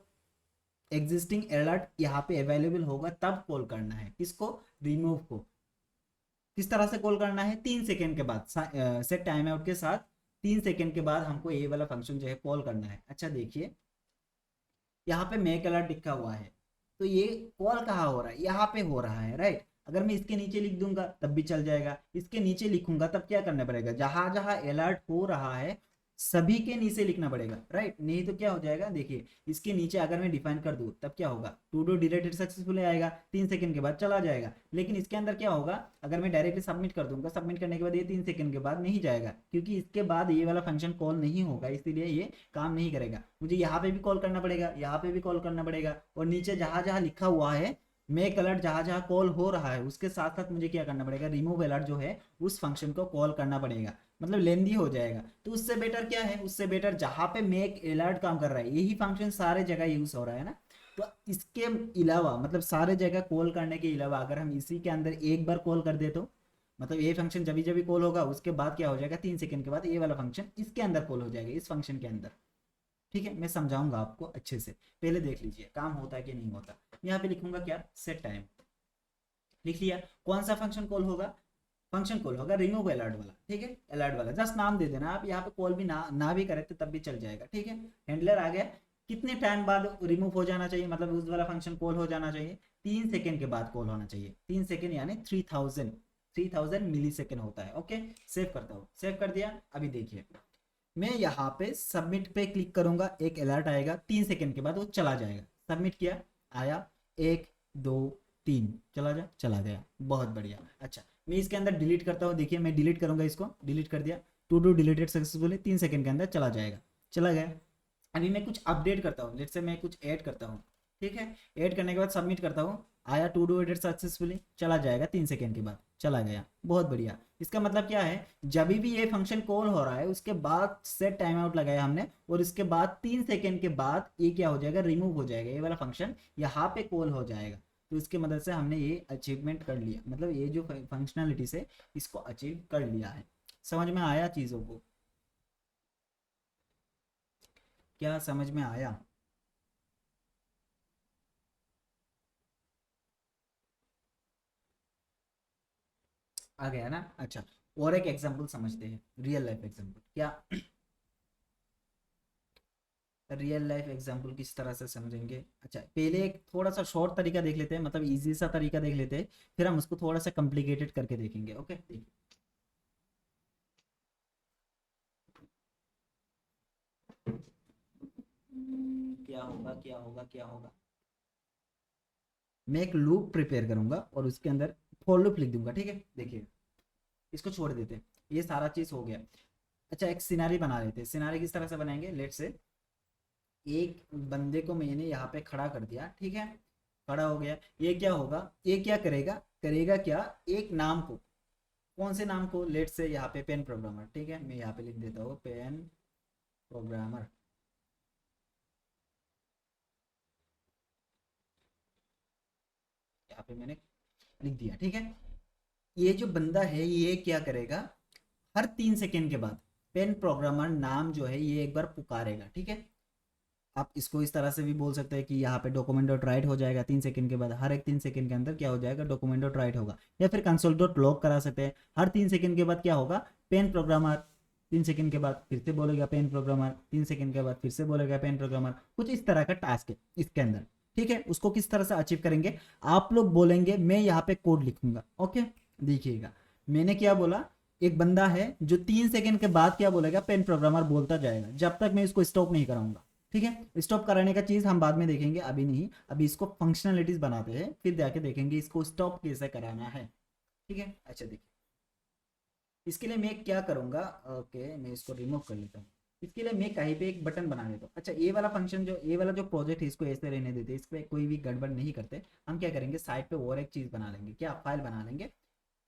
एग्जिस्टिंग अलर्ट यहाँ पे अवेलेबल होगा तब कॉल करना है। किसको, रिमूव को। किस तरह से कॉल करना है, 3 सेकेंड के बाद, सेट टाइम आउट के साथ 3 सेकेंड के बाद हमको ये वाला फंक्शन जो है कॉल करना है। अच्छा देखिए यहाँ पे मेक अलर्ट लिखा हुआ है, तो ये कॉल कहाँ हो रहा है, यहाँ पे हो रहा है, राइट। अगर मैं इसके नीचे लिख दूंगा तब भी चल जाएगा, इसके नीचे लिखूंगा तब क्या करना पड़ेगा, जहां जहां अलर्ट हो रहा है सभी के नीचे लिखना पड़ेगा, राइट। नहीं तो क्या हो जाएगा, देखिए इसके नीचे अगर मैं डिफाइन कर दूं तब क्या होगा, टू डू डिलीटेड सक्सेसफुली आएगा, 3 सेकंड के बाद चला जाएगा। लेकिन इसके अंदर क्या होगा, अगर मैं डायरेक्टली सबमिट कर दूंगा, सबमिट करने के बाद ये 3 सेकंड के बाद नहीं जाएगा, क्योंकि इसके बाद ये वाला फंक्शन कॉल नहीं होगा, इसीलिए ये काम नहीं करेगा। मुझे यहाँ पे भी कॉल करना पड़ेगा, यहाँ पे भी कॉल करना पड़ेगा, और नीचे जहां जहां लिखा हुआ है मेक अलर्ट, जहां जहां कॉल हो रहा है उसके साथ साथ मुझे क्या करना पड़ेगा, रिमूव अलर्ट जो है उस फंक्शन को कॉल करना पड़ेगा। मतलब लेंदी हो जाएगा। तो उससे बेटर क्या है, उससे बेटर जहां पे मेक अलर्ट काम कर रहा है यही फंक्शन सारे जगह यूज हो रहा है ना, तो इसके अलावा मतलब सारे जगह कॉल करने के अलावा अगर हम इसी के अंदर एक बार कॉल कर दे तो मतलब ये फंक्शन जब जब कॉल होगा उसके बाद क्या हो जाएगा, 3 सेकंड के बाद ये वाला फंक्शन इसके अंदर कॉल हो जाएगा, इस फंक्शन के अंदर। ठीक है, मैं समझाऊंगा आपको अच्छे से, पहले देख लीजिए काम होता है कि नहीं होता। यहाँ पे लिखूंगा क्या, सेट टाइम, लिख लिया। कौन सा फंक्शन कॉल होगा, फंक्शन कॉल होगा रिमूव अलर्ट वाला, ठीक है, अलर्ट वाला, जस्ट नाम दे देना आप, यहाँ पे कॉल भी ना भी करे तो तब भी चल जाएगा, ठीक है। हैंडलर आ गया, कितने टाइम बाद रिमूव हो जाना चाहिए, मतलब उस वाला फंक्शन कॉल हो जाना चाहिए, 3 सेकंड के बाद कॉल होना चाहिए, 3 सेकंड यानी 3000 मिली सेकेंड होता है। ओके, सेव करता हूँ, सेव कर दिया। अभी देखिए मैं यहाँ पे सबमिट पे क्लिक करूंगा, एक अलर्ट आएगा, 3 सेकंड के बाद वो चला जाएगा। सबमिट किया, आया 1 2 3, चला गया, बहुत बढ़िया। अच्छा, मैं इसके अंदर डिलीट करता हूँ, देखिए मैं डिलीट करूंगा, इसको डिलीट कर दिया, to do deleted successfully, 3 second के अंदर चला जाएगा, चला गया। अभी मैं कुछ अपडेट करता हूँ, लेट्स से मैं कुछ ऐड करता हूँ, ठीक है, ऐड करने के बाद सबमिट करता हूँ, आया टू डू एडिट सक्सेसफुली, चला जाएगा, 3 सेकंड के बाद चला गया, बहुत बढ़िया। इसका मतलब क्या है, जब भी ये फंक्शन कॉल हो रहा है उसके बाद सेट टाइम आउट लगाया हमने, और इसके बाद 3 सेकंड के बाद ये क्या हो जाएगा, रिमूव हो जाएगा, ये वाला फंक्शन यहाँ पे कॉल हो जाएगा। तो इसकी मदद से हमने ये अचीवमेंट कर लिया, मतलब ये जो फंक्शनलिटी से इसको अचीव कर लिया है। समझ में आया चीज़ों को, क्या समझ में आया? आ गया ना। अच्छा, और एक एग्जांपल समझते हैं, रियल लाइफ एग्जांपल। क्या रियल लाइफ एग्जांपल किस तरह से समझेंगे? अच्छा, पहले एक थोड़ा सा शॉर्ट तरीका देख लेते हैं, मतलब इजी सा तरीका देख लेते हैं, फिर हम उसको थोड़ा सा कॉम्प्लिकेटेड करके देखेंगे। ओके, देखिए क्या होगा, क्या होगा, क्या होगा। मैं एक लूप प्रिपेयर करूंगा और उसके अंदर फॉर लूप लिख दूंगा, ठीक है। देखिए इसको छोड़ देते हैं, ये सारा चीज हो गया। अच्छा, एक सिनारी बना लेते हैं। सिनारी किस तरह से बनाएंगे, लेट से एक बंदे को मैंने यहाँ पे खड़ा कर दिया, ठीक है, खड़ा हो गया। ये क्या होगा, ये क्या करेगा, करेगा क्या, एक नाम को, कौन से नाम को, लेट से यहाँ पे पेन प्रोग्रामर, ठीक है, मैं यहाँ पे लिख देता हूँ पेन प्रोग्रामर। यहाँ पे मैंने लिख दिया, ठीक है। ये जो बंदा है ये क्या करेगा, हर 3 सेकंड के बाद पेन प्रोग्रामर नाम जो है ये एक बार पुकारेगा, ठीक है। आप इसको इस तरह से भी बोल सकते हैं कि यहाँ पे डॉक्यूमेंट डॉट राइट हो जाएगा 3 सेकंड के बाद, हर एक 3 सेकंड के अंदर क्या हो जाएगा, डॉक्यूमेंट डॉट राइट होगा। या फिर कंसोल डॉट लॉग करा सकते हैं, हर 3 सेकंड के बाद क्या होगा, पेन प्रोग्रामर, 3 सेकंड के बाद फिर से बोलेगा पेन प्रोग्रामर, 3 सेकंड के बाद फिर से बोलेगा पेन प्रोग्रामर। कुछ इस तरह का टास्क है इसके अंदर, ठीक है। उसको किस तरह से अचीव करेंगे, आप लोग बोलेंगे, मैं यहाँ पे कोड लिखूंगा। ओके, देखिएगा मैंने क्या बोला, एक बंदा है जो 3 सेकंड के बाद क्या बोलेगा, पेन प्रोग्रामर बोलता जाएगा जब तक मैं इसको स्टॉप नहीं कराऊंगा, ठीक है। स्टॉप कराने का चीज हम बाद में देखेंगे, अभी नहीं, अभी इसको फंक्शनलिटीज बनाते हैं, फिर जाके देखेंगे इसको स्टॉप कैसे कराना है, ठीक है। अच्छा देखिए, इसके लिए मैं क्या करूंगा, ओके मैं इसको रिमूव कर लेता हूँ। इसके लिए मैं कहीं पे एक बटन बना लेता हूँ। अच्छा, ये वाला फंक्शन जो, ये वाला जो प्रोजेक्ट है इसको ऐसे रहने देते, इस पर कोई भी गड़बड़ नहीं करते। हम क्या करेंगे, साइड पे और एक चीज बना लेंगे, क्या फाइल बना लेंगे,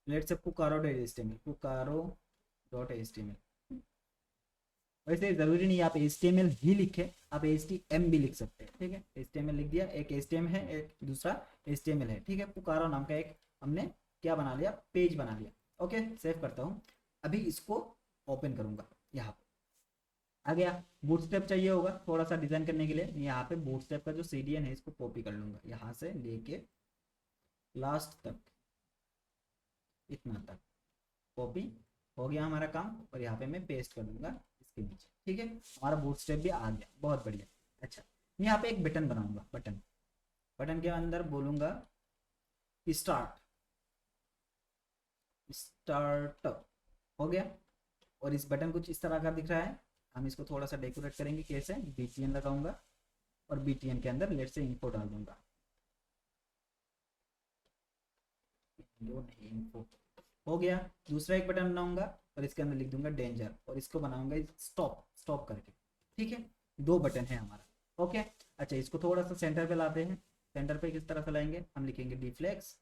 लेट्स से पुकारो dot H T M L, पुकारो dot H T M L. वैसे जरूरी नहीं आप HTML ही लिखे, आप HTML भी लिख सकते हैं, ठीक है। HTML लिख दिया, एक HTML है, एक दूसरा HTML है, ठीक है। पुकारो नाम का एक हमने क्या बना लिया, पेज बना लिया। ओके, सेव करता हूँ। अभी इसको ओपन करूंगा, यहाँ पे आ गया। बूटस्ट्रैप चाहिए होगा थोड़ा सा डिजाइन करने के लिए, यहाँ पे बूटस्ट्रैप का जो CDN है इसको कॉपी कर लूंगा, यहाँ से लेके लास्ट तक, इतना तक कॉपी हो गया हमारा काम, और यहाँ पे मैं पेस्ट कर दूंगा इसके नीचे, ठीक है। हमारा बूटस्ट्रैप भी आ गया, बहुत बढ़िया। अच्छा, मैं यहाँ पे एक बटन बनाऊंगा, बटन बटन के अंदर बोलूंगा स्टार्ट, स्टार्ट हो गया। और इस बटन कुछ इस तरह का दिख रहा है। हम इसको थोड़ा सा डेकोरेट करेंगे, कैसे, BTN लगाऊंगा और BTN के अंदर लेट से इन्फो डाल दूंगा, इन्फो हो गया। दूसरा एक बटन बनाऊंगा और इसके अंदर लिख दूंगा डेंजर और इसको बनाऊंगा स्टॉप, स्टॉप करके, ठीक है। 2 बटन है हमारा, ओके। अच्छा, इसको थोड़ा सा सेंटर पे लाते हैं। सेंटर पे किस तरह से लाएंगे, हम लिखेंगे डिफ्लेक्स,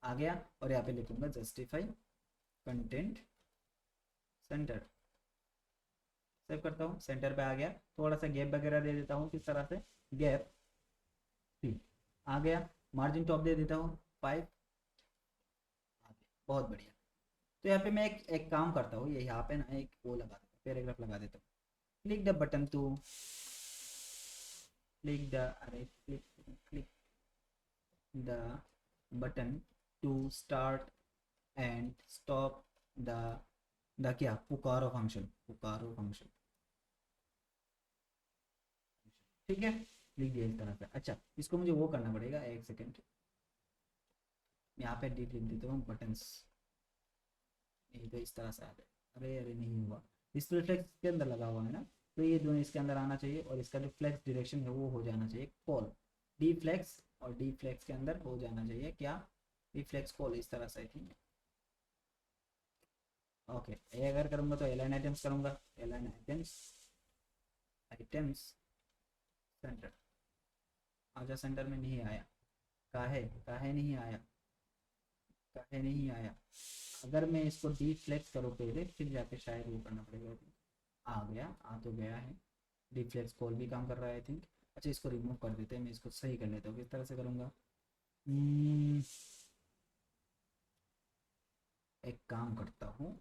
आ गया। और यहाँ पे लिखूंगा जस्टिफाई कंटेंट सेंटर, सेव करता हूँ, सेंटर पे आ गया। थोड़ा सा गैप वगैरह दे देता हूँ, किस तरह से, गैप 3 आ गया। मार्जिन टॉप दे देता हूँ 5, बहुत बढ़िया। तो यहाँ पे मैं एक काम करता हूँ, ये यहाँ पे ना एक वो लगा देता हूँ, पैराग्राफ लगा देता हूँ। Click the button to, click the, अरे click the button to start and stop the क्या, पुकारो फंक्शन, पुकारो फंक्शन, ठीक है। लिख दिया इस तरह से। अच्छा, इसको मुझे वो करना पड़ेगा, एक सेकेंड, यहाँ पे लिख देता हूँ बटन्स, नहीं तो इस तरह से आ जाए। अरे अरे नहीं हुआ, डिस्प्ले फ्लेक्स के अंदर लगा हुआ है ना, तो ये दोनों इसके अंदर आना चाहिए और इसका जो फ्लेक्स डायरेक्शन है वो हो जाना चाहिए कॉल, डी फ्लेक्स, और डी फ्लेक्स के अंदर हो जाना चाहिए क्या, डी फ्लेक्स कॉल, इस तरह से आई थिंक। ओके, ये अगर करूँगा तो एलाइन आइटम्स करूँगा, एलाइन आइटम्स, आइटम्स सेंटर, आजा सेंटर में नहीं आया, काहे काहे नहीं आया, काहे नहीं आया। अगर मैं इसको डी फ्लेक्स करूँ पहले, फिर जाके शायद वो करना पड़ेगा। आ गया, आ तो गया है, डी फ्लेक्स कॉल भी काम कर रहा है आई थिंक। अच्छा, इसको रिमूव कर देते हैं, मैं इसको सही कर लेता हूँ, किस तरह से करूँगा। एक काम करता हूँ,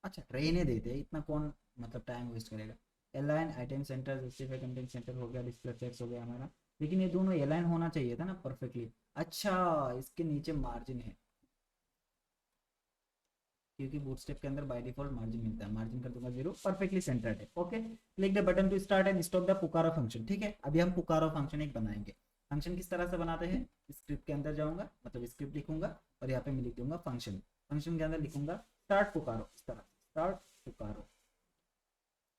अच्छा रहने देते हैं, इतना कौन मतलब टाइम वेस्ट करेगा। Align item centre, justify content centre हो गया, डिस्प्ले फ्लेक्स हो गया हमारा। लेकिन ये दोनों एलाइन होना चाहिए था ना परफेक्टली। अच्छा, इसके नीचे मार्जिन है, क्योंकि बूटस्ट्रैप के अंदर बाय डिफॉल्ट मार्जिन मिलता है, मार्जिन कर दूंगा 0, परफेक्टली सेंटर्ड है, okay. Click the button to start and stop the पुकारो फंक्शन, ठीक है। अभी हम पुकारो फंक्शन एक बनाएंगे। फंक्शन किस तरह से बनाते हैं, स्क्रिप्ट के अंदर जाऊंगा, मतलब स्क्रिप्ट लिखूंगा और यहाँ पे मैं लिख दूंगा फंक्शन, फंक्शन के अंदर लिखूंगा स्टार्ट पुकारो, इस तरह स्टार्ट पुकारो,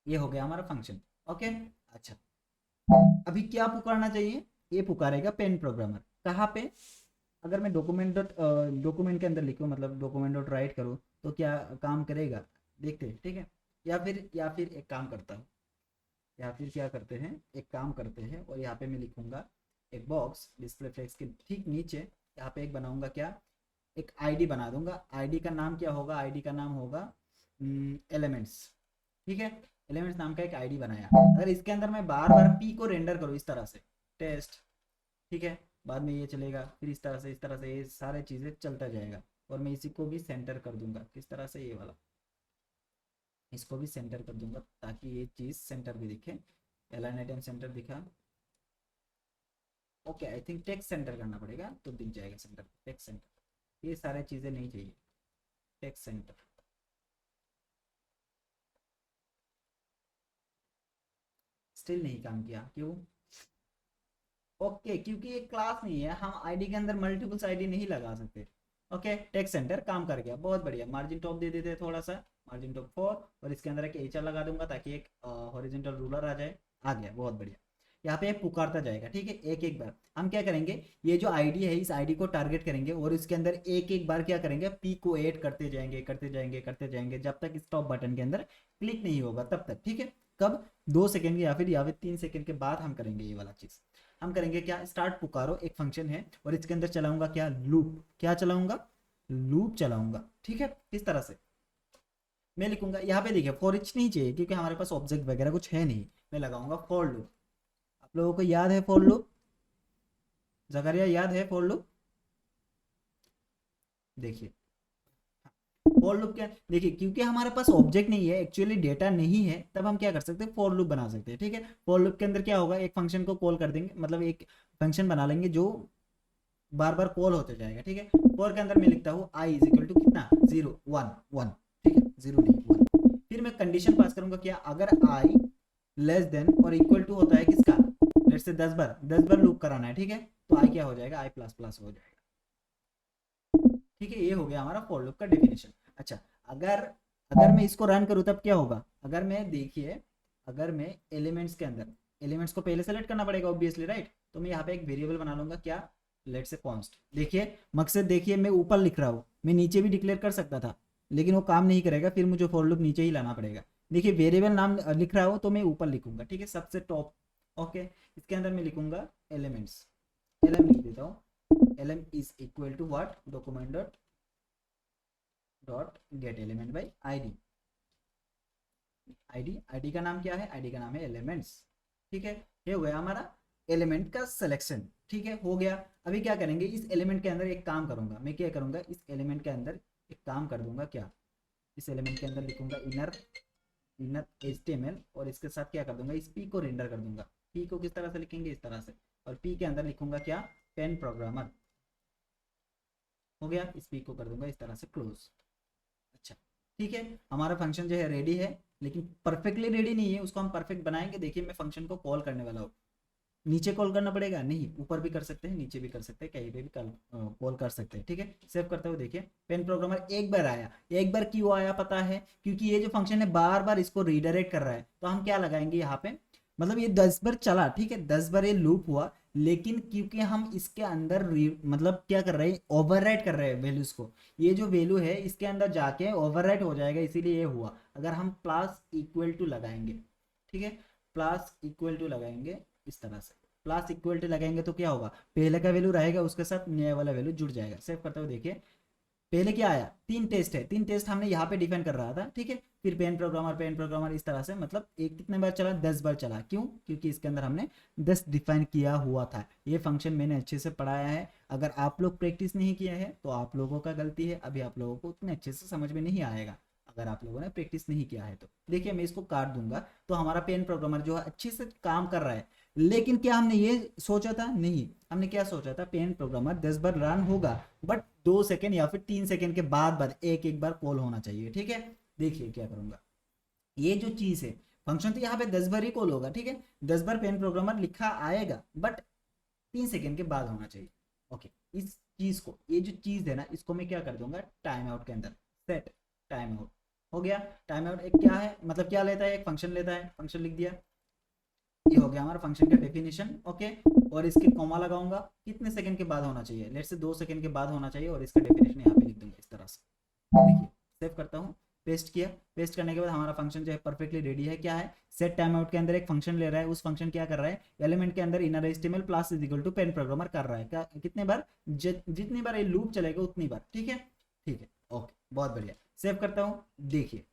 ये हो गया हमारा फंक्शन, ओके। अच्छा, अभी क्या पुकारना चाहिए, ये पुकारेगा पेन प्रोग्रामर, कहाँ पे, अगर मैं डॉक्यूमेंट के अंदर लिखूँ, मतलब डॉक्यूमेंट डॉट राइट करूँ तो क्या काम करेगा, देखते हैं, ठीक है। या फिर एक काम करता हूँ, या फिर क्या करते हैं, एक काम करते हैं और यहाँ पे मैं लिखूंगा एक बॉक्स डिस्प्ले फ्लेक्स के ठीक नीचे, यहाँ पे एक बनाऊंगा क्या, एक आईडी बना दूंगा। आईडी का नाम क्या होगा, आईडी का नाम होगा एलिमेंट्स, ठीक है। एलिमेंट्स नाम का एक आईडी बनाया। अगर इसके अंदर मैं बार बार पी को रेंडर करूँ इस तरह से, टेस्ट, ठीक है, बाद में ये चलेगा, फिर इस तरह से, इस तरह से ये सारे चीज़ें चलता जाएगा। और मैं इसी को भी सेंटर कर दूंगा, किस तरह से, ये वाला, इसको भी सेंटर कर दूंगा ताकि ये चीज़ सेंटर भी दिखे। एलाइन आइटम सेंटर दिखा, okay. I think text centre करना पड़ेगा तो दिख जाएगा सेंटर, टेक्स्ट सेंटर, ये सारे चीज़ें नहीं चाहिए, टेक्स्ट सेंटर, स्टिल नहीं काम किया, क्यों, ओके, क्योंकि ये क्लास नहीं है, हम आईडी के अंदर मल्टीपल्स आईडी नहीं लगा सकते, ओके। टेक्स्ट सेंटर काम कर गया, बहुत बढ़िया। मार्जिन टॉप दे देते हैं थोड़ा सा, मार्जिन टॉप 4, और इसके अंदर एक एचआर लगा दूंगा ताकि एक हॉरिजॉन्टल रूलर आ जाए, आ गया, बहुत बढ़िया। यहाँ पे पुकारता जाएगा, ठीक है, एक एक बार। हम क्या करेंगे, ये जो आईडी है इस आईडी को टारगेट करेंगे और इसके अंदर एक एक बार क्या करेंगे, पी को ऐड करते जाएंगे, करते जाएंगे, करते जाएंगे, जब तक स्टॉप बटन के अंदर क्लिक नहीं होगा तब तक, ठीक है। कब, 2 सेकंड या फिर 3 सेकंड के बाद हम करेंगे ये वाला चीज। हम करेंगे क्या, स्टार्ट पुकारो एक फंक्शन है और इसके अंदर चलाऊंगा क्या, लूप, क्या चलाऊंगा, लूप चलाऊंगा, ठीक है। इस तरह से मैं लिखूंगा, यहाँ पे देखिए फॉर इच नहीं चाहिए क्योंकि हमारे पास ऑब्जेक्ट वगैरह कुछ है नहीं, मैं लगाऊंगा फॉर लूप। आप लोगों को याद है फॉर लूप, जकरिया याद है फॉर लूप, देखिए फॉर लूप क्या, देखिए क्योंकि हमारे पास ऑब्जेक्ट नहीं है, एक्चुअली डेटा नहीं है, तब हम क्या कर सकते हैं, फॉर लूप बना सकते हैं, ठीक है। फॉर लूप के अंदर क्या होगा, एक फंक्शन को कॉल कर देंगे, मतलब एक फंक्शन बना लेंगे जो बार बार कॉल होते जाएगा, ठीक है। फॉर के अंदर मैं लिखता हूँ आई इज इक्वल टू कितना, 0 1 1, ठीक है, 0 नहीं 1। फिर मैं कंडीशन पास करूंगा क्या, अगर आई लेस देन और इक्वल टू होता है किसका, लेट्स से 10 बार लूप कराना है, ठीक है, तो आई क्या हो जाएगा, आई प्लस प्लस हो जाएगा। ठीक है, ये हो गया हमारा फॉर लूप का डेफिनेशन। अच्छा, अगर अगर मैं इसको रन करूँ तब क्या होगा, अगर मैं देखिए, अगर मैं एलिमेंट्स के अंदर, एलिमेंट्स को पहले सेलेक्ट करना पड़ेगा ऑब्वियसली, राइट, तो मैं यहाँ पे एक वेरिएबल बना लूंगा, क्या, लेट से कॉन्स्ट। देखिए मकसद, देखिए मैं ऊपर लिख रहा हूँ, मैं नीचे भी डिक्लेयर कर सकता था, लेकिन वो काम नहीं करेगा, फिर मुझे फॉर लूप नीचे ही लाना पड़ेगा। देखिए वेरिएबल नाम लिख रहा हो तो मैं ऊपर लिखूंगा, ठीक है, सबसे टॉप। ओके, इसके अंदर मैं लिखूंगा एलिमेंट्स, एलएम लिख देता हूँ, elem is equal to what, document dot dot get element by ID. ID का नाम क्या है, आईडी का नाम है एलिमेंट्स। ठीक है, ये हो गया हमारा एलिमेंट का सिलेक्शन। ठीक है, हो गया। अभी क्या करेंगे, इस एलिमेंट के अंदर एक काम करूंगा मैं, क्या करूंगा, इस एलिमेंट के अंदर एक काम कर दूंगा, क्या, इस एलिमेंट के अंदर लिखूंगा इनर इनर HTML, और इसके साथ क्या कर दूंगा, इस पी को रेंडर कर दूंगा। पी को किस तरह से लिखेंगे, इस तरह से, और पी के अंदर लिखूंगा क्या, पेन प्रोग्रामर। हो गया, इस पी को कर दूंगा इस तरह से क्लोज। अच्छा, ठीक है, हमारा फंक्शन जो है रेडी है, लेकिन परफेक्टली रेडी नहीं है, उसको हम परफेक्ट बनाएंगे। देखिए मैं फंक्शन को कॉल करने वाला हूँ, नीचे कॉल करना पड़ेगा, नहीं, ऊपर भी कर सकते हैं, नीचे भी कर सकते हैं, कहीं पे भी कॉल कर सकते हैं। ठीक है, सेव करते हुए देखिए, पेन प्रोग्रामर एक बार आया। एक बार क्यों आया पता है, क्योंकि ये जो फंक्शन है बार बार इसको रीडायरेक्ट कर रहा है, तो हम क्या लगाएंगे यहाँ पे, मतलब ये 10 बार चला, ठीक है, 10 बार ये लूप हुआ, लेकिन क्योंकि हम इसके अंदर मतलब क्या कर रहे हैं, ओवरराइट कर रहे हैं वैल्यूज को, ये जो वैल्यू है इसके अंदर जाके ओवरराइट हो जाएगा, इसीलिए ये हुआ। अगर हम प्लस इक्वल टू लगाएंगे, ठीक है, प्लस इक्वल टू लगाएंगे इस तरह से, प्लस इक्वल टू लगाएंगे तो क्या होगा, पहले का वैल्यू रहेगा, उसके साथ नया वाला वैल्यू जुड़ जाएगा। सेव करते हुए देखिए, पहले क्या आया, 3 टेस्ट है, 3 टेस्ट हमने यहाँ पे डिफाइन कर रहा था, ठीक है, फिर पेन प्रोग्रामर इस तरह से, मतलब एक कितने बार चला, 10 बार चला। क्यों, क्योंकि इसके अंदर हमने 10 डिफाइन किया हुआ था। ये फंक्शन मैंने अच्छे से पढ़ाया है, अगर आप लोग प्रैक्टिस नहीं किया है तो आप लोगों का गलती है, अभी आप लोगों को उतने अच्छे से समझ में नहीं आएगा, अगर आप लोगों ने प्रैक्टिस नहीं किया है तो। देखिए मैं इसको काट दूंगा, तो हमारा पेन प्रोग्रामर जो है अच्छे से काम कर रहा है। लेकिन क्या हमने ये सोचा था, नहीं, हमने क्या सोचा था, पेन प्रोग्रामर 10 बार रन होगा, बट 2 सेकेंड या फिर 3 सेकेंड के बाद एक एक बार कॉल होना चाहिए। ठीक है, देखिए क्या करूंगा, ये जो चीज है, फंक्शन तो यहाँ पे 10 बार ही कॉल होगा, ठीक है, 10 बार पेन प्रोग्रामर लिखा आएगा, बट 3 सेकेंड के बाद होना चाहिए। ओके, इस चीज को, ये जो चीज है ना, इसको मैं क्या कर दूंगा, टाइम आउट के अंदर सेट टाइम आउट। हो गया, टाइम आउट एक क्या है, मतलब क्या लेता है, एक फंक्शन लेता है, फंक्शन लिख दिया, ये हो गया हमारा फंक्शन का डेफिनेशन। ओके, और इसके कॉमा लगाऊंगा, कितने सेकंड के बाद होना चाहिए, लेट्स से 2 सेकंड के बाद होना चाहिए, और इसका डेफिनेशन यहाँ पे लिख दूंगा इस तरह से। देखिए सेव करता हूँ, पेस्ट किया, पेस्ट करने के बाद हमारा फंक्शन जो है परफेक्टली रेडी है। क्या है, सेट टाइम आउट के अंदर एक फंक्शन ले रहा है, उस फंक्शन क्या कर रहा है, एलिमेंट के अंदर inner HTML plus is equal to pen programmer कर रहा है, क्या, कितने बार, जितनी बार ये लूप चलेगा उतनी बार। ठीक है, ठीक है, ओके, बहुत बढ़िया, सेव करता हूँ। देखिए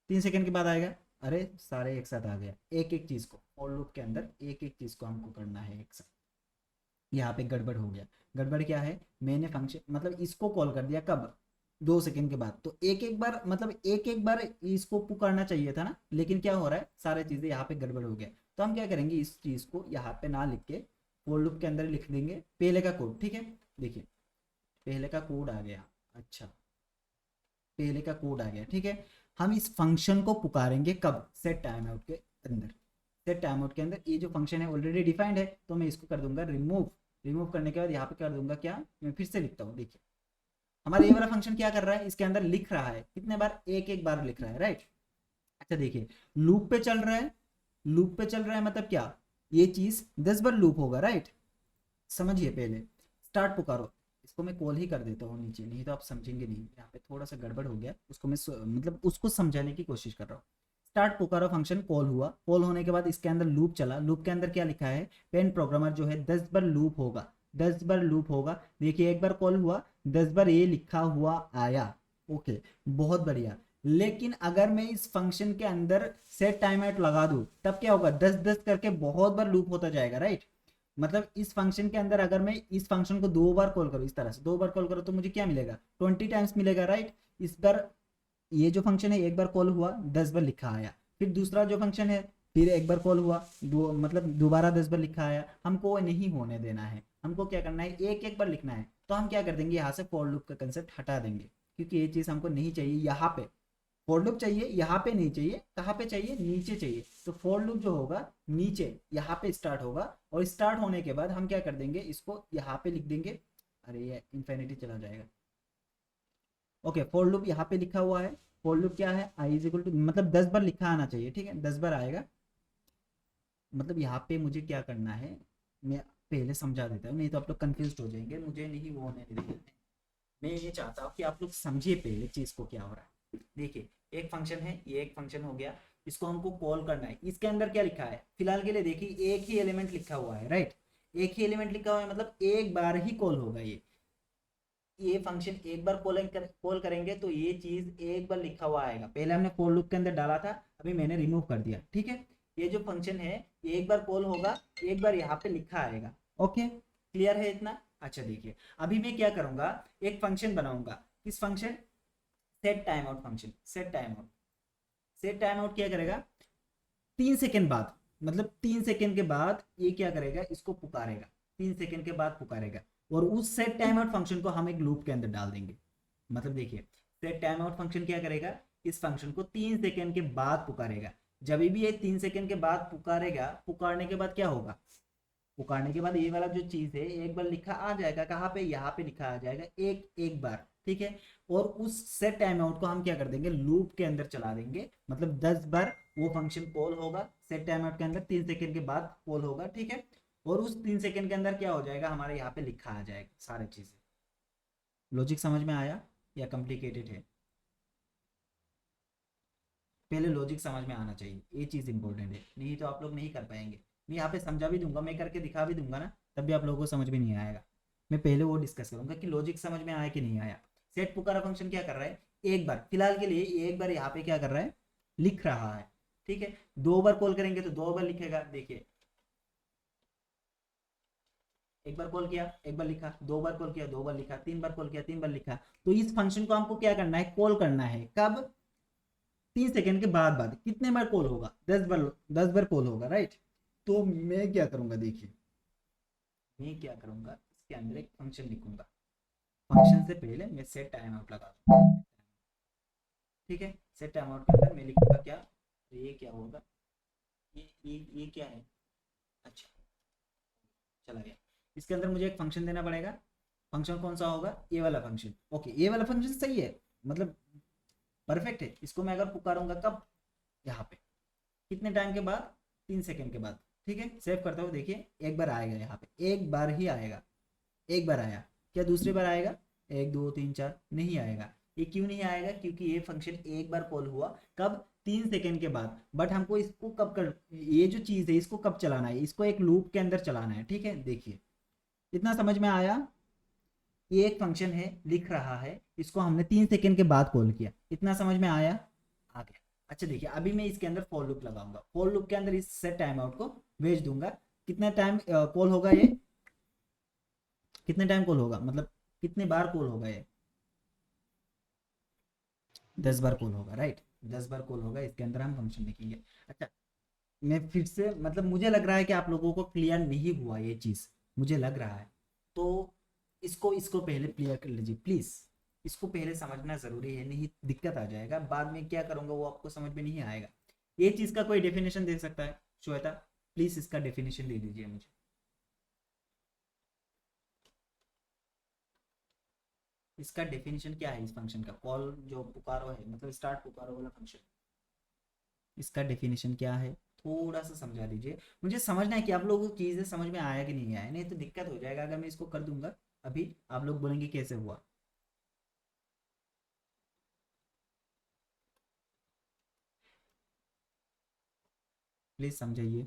3 सेकंड के बाद आएगा, अरे सारे एक साथ आ गया। एक एक चीज को, और लूप के अंदर एक एक चीज को हमको करना है एक साथ। यहाँ पे गड़बड़ हो गया, गड़बड़ क्या है, मैंने फंक्शन मतलब इसको कॉल कर दिया कब, 2 सेकंड के बाद, तो एक एक बार, मतलब एक एक बार इसको पुकारना चाहिए था ना, लेकिन क्या हो रहा है, सारी चीजें यहाँ पे गड़बड़ हो गया। तो हम क्या करेंगे, इस चीज को यहाँ पे ना लिख के फॉर लूप के अंदर लिख देंगे पहले का कोड। ठीक है, देखिए पहले का कोड आ गया, अच्छा, पहले का कोड आ गया, ठीक है। हम इस फंक्शन को पुकारेंगे कब, सेट टाइम आउट के अंदर। सेट टाइम आउट के अंदर ये जो फंक्शन है ऑलरेडी डिफाइंड है, तो मैं इसको कर दूंगा रिमूव। रिमूव करने के बाद यहाँ पे कर दूंगा क्या, मैं फिर से लिखता हूँ, देखिए हमारा ये वाला फंक्शन क्या कर रहा है, इसके अंदर लिख रहा है कितने बार, एक एक बार लिख रहा है, राइट। अच्छा देखिए, लूप पे चल रहा है, लूप पे चल रहा है मतलब क्या, ये चीज 10 बार लूप होगा, राइट। समझिए, पहले स्टार्ट पुकारो, इसको मैं कॉल ही कर देता हूँ नीचे, नहीं तो आप समझेंगे नहीं, यहाँ पे थोड़ा सा गड़बड़ हो गया, उसको मैं मतलब उसको समझाने की कोशिश कर रहा हूँ। स्टार्ट पुकारो फंक्शन कॉल हुआ, कॉल होने के बाद इसके अंदर लूप चला, लूप के अंदर क्या लिखा है, पेन प्रोग्रामर जो है 10 बार लूप होगा, 10 बार लूप होगा। देखिए एक बार कॉल हुआ, 10 बार ये लिखा हुआ आया, ओके, बहुत बढ़िया। लेकिन अगर मैं इस फंक्शन के अंदर सेट टाइम आउट लगा दूं, तब क्या होगा, 10 10 करके बहुत बार लूप होता जाएगा, राइट। मतलब इस फंक्शन के अंदर अगर मैं इस फंक्शन को 2 बार कॉल करूँ, इस तरह से 2 बार कॉल करूँ, तो मुझे क्या मिलेगा, 20 टाइम्स मिलेगा, राइट। इस बार ये जो फंक्शन है एक बार कॉल हुआ, 10 बार लिखा आया, फिर दूसरा जो फंक्शन है, फिर एक बार कॉल हुआ, दो मतलब दोबारा 10 बार लिखा आया। हमको नहीं होने देना है, हमको क्या करना है, एक एक बार लिखना है। तो हम क्या कर देंगे, यहाँ से फॉर लूप का कंसेप्ट हटा देंगे, क्योंकि ये चीज़ हमको नहीं चाहिए यहाँ पे। फॉर लूप चाहिए, यहाँ पे नहीं चाहिए, कहाँ पे चाहिए, नीचे चाहिए। तो फॉर लूप जो होगा नीचे यहाँ पे स्टार्ट होगा, और स्टार्ट होने के बाद हम क्या कर देंगे, इसको यहाँ पे लिख देंगे। अरे ये इन्फिनिटी चला जाएगा। ओके, फॉर लूप यहाँ पे लिखा हुआ है। फॉर लूप क्या है, आई इज इक्वल टू, मतलब 10 बार लिखा आना चाहिए, ठीक है, 10 बार आएगा। मतलब यहाँ पे मुझे क्या करना है, मैं पहले समझा देता हूँ, नहीं तो आप लोग कंफ्यूज हो जाएंगे, मुझे नहीं वो होने देंगे। मैं ये चाहता हूँ कि आप लोग समझिए पहले चीज़ को क्या हो रहा है। देखिए, एक फंक्शन है, ये एक फंक्शन हो गया, इसको हमको कॉल करना है। इसके अंदर क्या लिखा है फिलहाल के लिए, देखिए एक ही एलिमेंट लिखा हुआ है, राइट। एक ही एलिमेंट लिखा हुआ है, मतलब एक बार ही कॉल होगा ये फंक्शन एक बार कॉल करेंगे तो ये चीज एक बार लिखा हुआ आएगा। पहले हमने फॉर लूप के अंदर डाला था, अभी मैंने रिमूव कर दिया, ठीक है। ये जो फंक्शन है ये एक बार कॉल होगा, एक बार यहाँ पे लिखा आएगा। ओके, क्लियर है इतना। अच्छा देखिए, अभी मैं क्या करूंगा, एक फंक्शन बनाऊंगा। किस function, set time out function. Set time out, set time out क्या करेगा, 3 सेकेंड बाद, मतलब 3 सेकेंड के बाद ये क्या करेगा, इसको पुकारेगा। 3 सेकेंड के बाद पुकारेगा, और उस सेट टाइम आउट फंक्शन को हम एक लूप के अंदर डाल देंगे। मतलब देखिए, सेट टाइम आउट फंक्शन क्या करेगा, इस फंक्शन को 3 सेकेंड के बाद पुकारेगा। जब भी ये 3 सेकेंड के बाद पुकारेगा, पुकारने के बाद क्या होगा, पुकारने के बाद ये वाला जो चीज है एक बार लिखा आ जाएगा, कहाँ पे, यहाँ पे लिखा आ जाएगा, एक एक बार, ठीक है। और उस सेट टाइम आउट को हम क्या कर देंगे, लूप के अंदर चला देंगे। मतलब 10 बार वो फंक्शन कॉल होगा सेट टाइम आउट के अंदर, 3 सेकेंड के बाद कॉल होगा, ठीक है। और उस 3 सेकेंड के अंदर क्या हो जाएगा, हमारे यहाँ पे लिखा आ जाएगा सारी चीजें। लॉजिक समझ में आया या कॉम्प्लिकेटेड है? पहले लॉजिक समझ में आना चाहिए, ये चीज़ इंपॉर्टेंट है, नहीं तो आप लोग नहीं कर पाएंगे। मैं यहाँ पे समझा भी दूंगा, मैं करके दिखा भी दूंगा ना, तब भी आप लोगों को समझ में नहीं आएगा। मैं पहले वो डिस्कस करूंगा कि लॉजिक समझ में आया कि नहीं आया। सेट पुकारा फंक्शन क्या कर रहा है, एक बार फिलहाल के लिए एक बार यहाँ पे क्या कर रहा है, लिख रहा है, ठीक है। 2 बार कॉल करेंगे तो 2 बार लिखेगा। देखिए, एक बार कॉल किया, एक बार लिखा, 2 बार कॉल किया, 2 बार लिखा, 3 बार कॉल किया, 3 बार लिखा। तो इस फंक्शन को हमको क्या करना है, कॉल करना है। कब, 3 सेकेंड के बाद बाद कितने बार कॉल होगा, 10 बार, 10 बार कॉल होगा, राइट। तो मैं क्या करूंगा, देखिए मैं क्या करूंगा, इसके अंदर एक फंक्शन लिखूंगा। फंक्शन से पहले मैं सेट टाइम आउट लगा दूंगा, ठीक है। सेट टाइम आउट के अंदर मैं लिखूंगा क्या, तो ये क्या होगा, ये क्या है, अच्छा चला गया। इसके अंदर मुझे एक फंक्शन देना पड़ेगा। फंक्शन कौन सा होगा, ये वाला फंक्शन। ओके, ये वाला फंक्शन सही है, मतलब परफेक्ट है। इसको मैं अगर पुकारूंगा कब, यहाँ पे, कितने टाइम के बाद, 3 सेकेंड के बाद, ठीक है। सेव करता हूँ, देखिए एक बार आएगा, यहाँ पे एक बार ही आएगा। एक बार आया, क्या दूसरी बार आएगा, 1 2 3 4 नहीं आएगा। ये क्यों नहीं आएगा, क्योंकि ये फंक्शन एक बार कॉल हुआ, कब, 3 सेकेंड के बाद। बट हमको इसको कब कर, ये जो चीज़ है इसको कब चलाना है, इसको एक लूप के अंदर चलाना है, ठीक है। देखिए, इतना समझ में आया। ये एक फंक्शन है, लिख रहा है, इसको हमने 3 सेकेंड के बाद कॉल किया, इतना समझ में आया, आ गया। अच्छा देखिए, अभी मैं इसके अंदर फॉर लूप लगाऊंगा। फॉर लूप के अंदर इस सेट टाइम आउट को भेज दूंगा। कितना टाइम कॉल होगा ये, कितने टाइम कॉल होगा, मतलब कितने बार कॉल होगा ये, 10 बार कॉल होगा, राइट। 10 बार कॉल होगा, इसके अंदर हम फंक्शन लिखेंगे। अच्छा, मैं फिर से, मतलब मुझे लग रहा है कि आप लोगों को क्लियर नहीं हुआ ये चीज़, मुझे लग रहा है। तो इसको इसको पहले क्लियर कर लीजिए प्लीज़। इसको पहले समझना ज़रूरी है, नहीं दिक्कत आ जाएगा बाद में, क्या करूँगा वो आपको समझ में नहीं आएगा। ये चीज़ का कोई डेफिनेशन दे सकता है, श्वेता प्लीज़ इसका डेफिनेशन दे दीजिए मुझे। इसका डेफिनेशन क्या है, इस फंक्शन का, कॉल जो पुकारो है, मतलब स्टार्ट पुकारो वाला फंक्शन, इसका डेफिनेशन क्या है, थोड़ा सा समझा दीजिए। मुझे समझना है कि आप लोगों को चीज़ें समझ में आया कि नहीं आया, नहीं तो दिक्कत हो जाएगा अगर मैं इसको कर दूंगा। अभी आप लोग बोलेंगे कैसे हुआ। प्लीज़ समझाइए।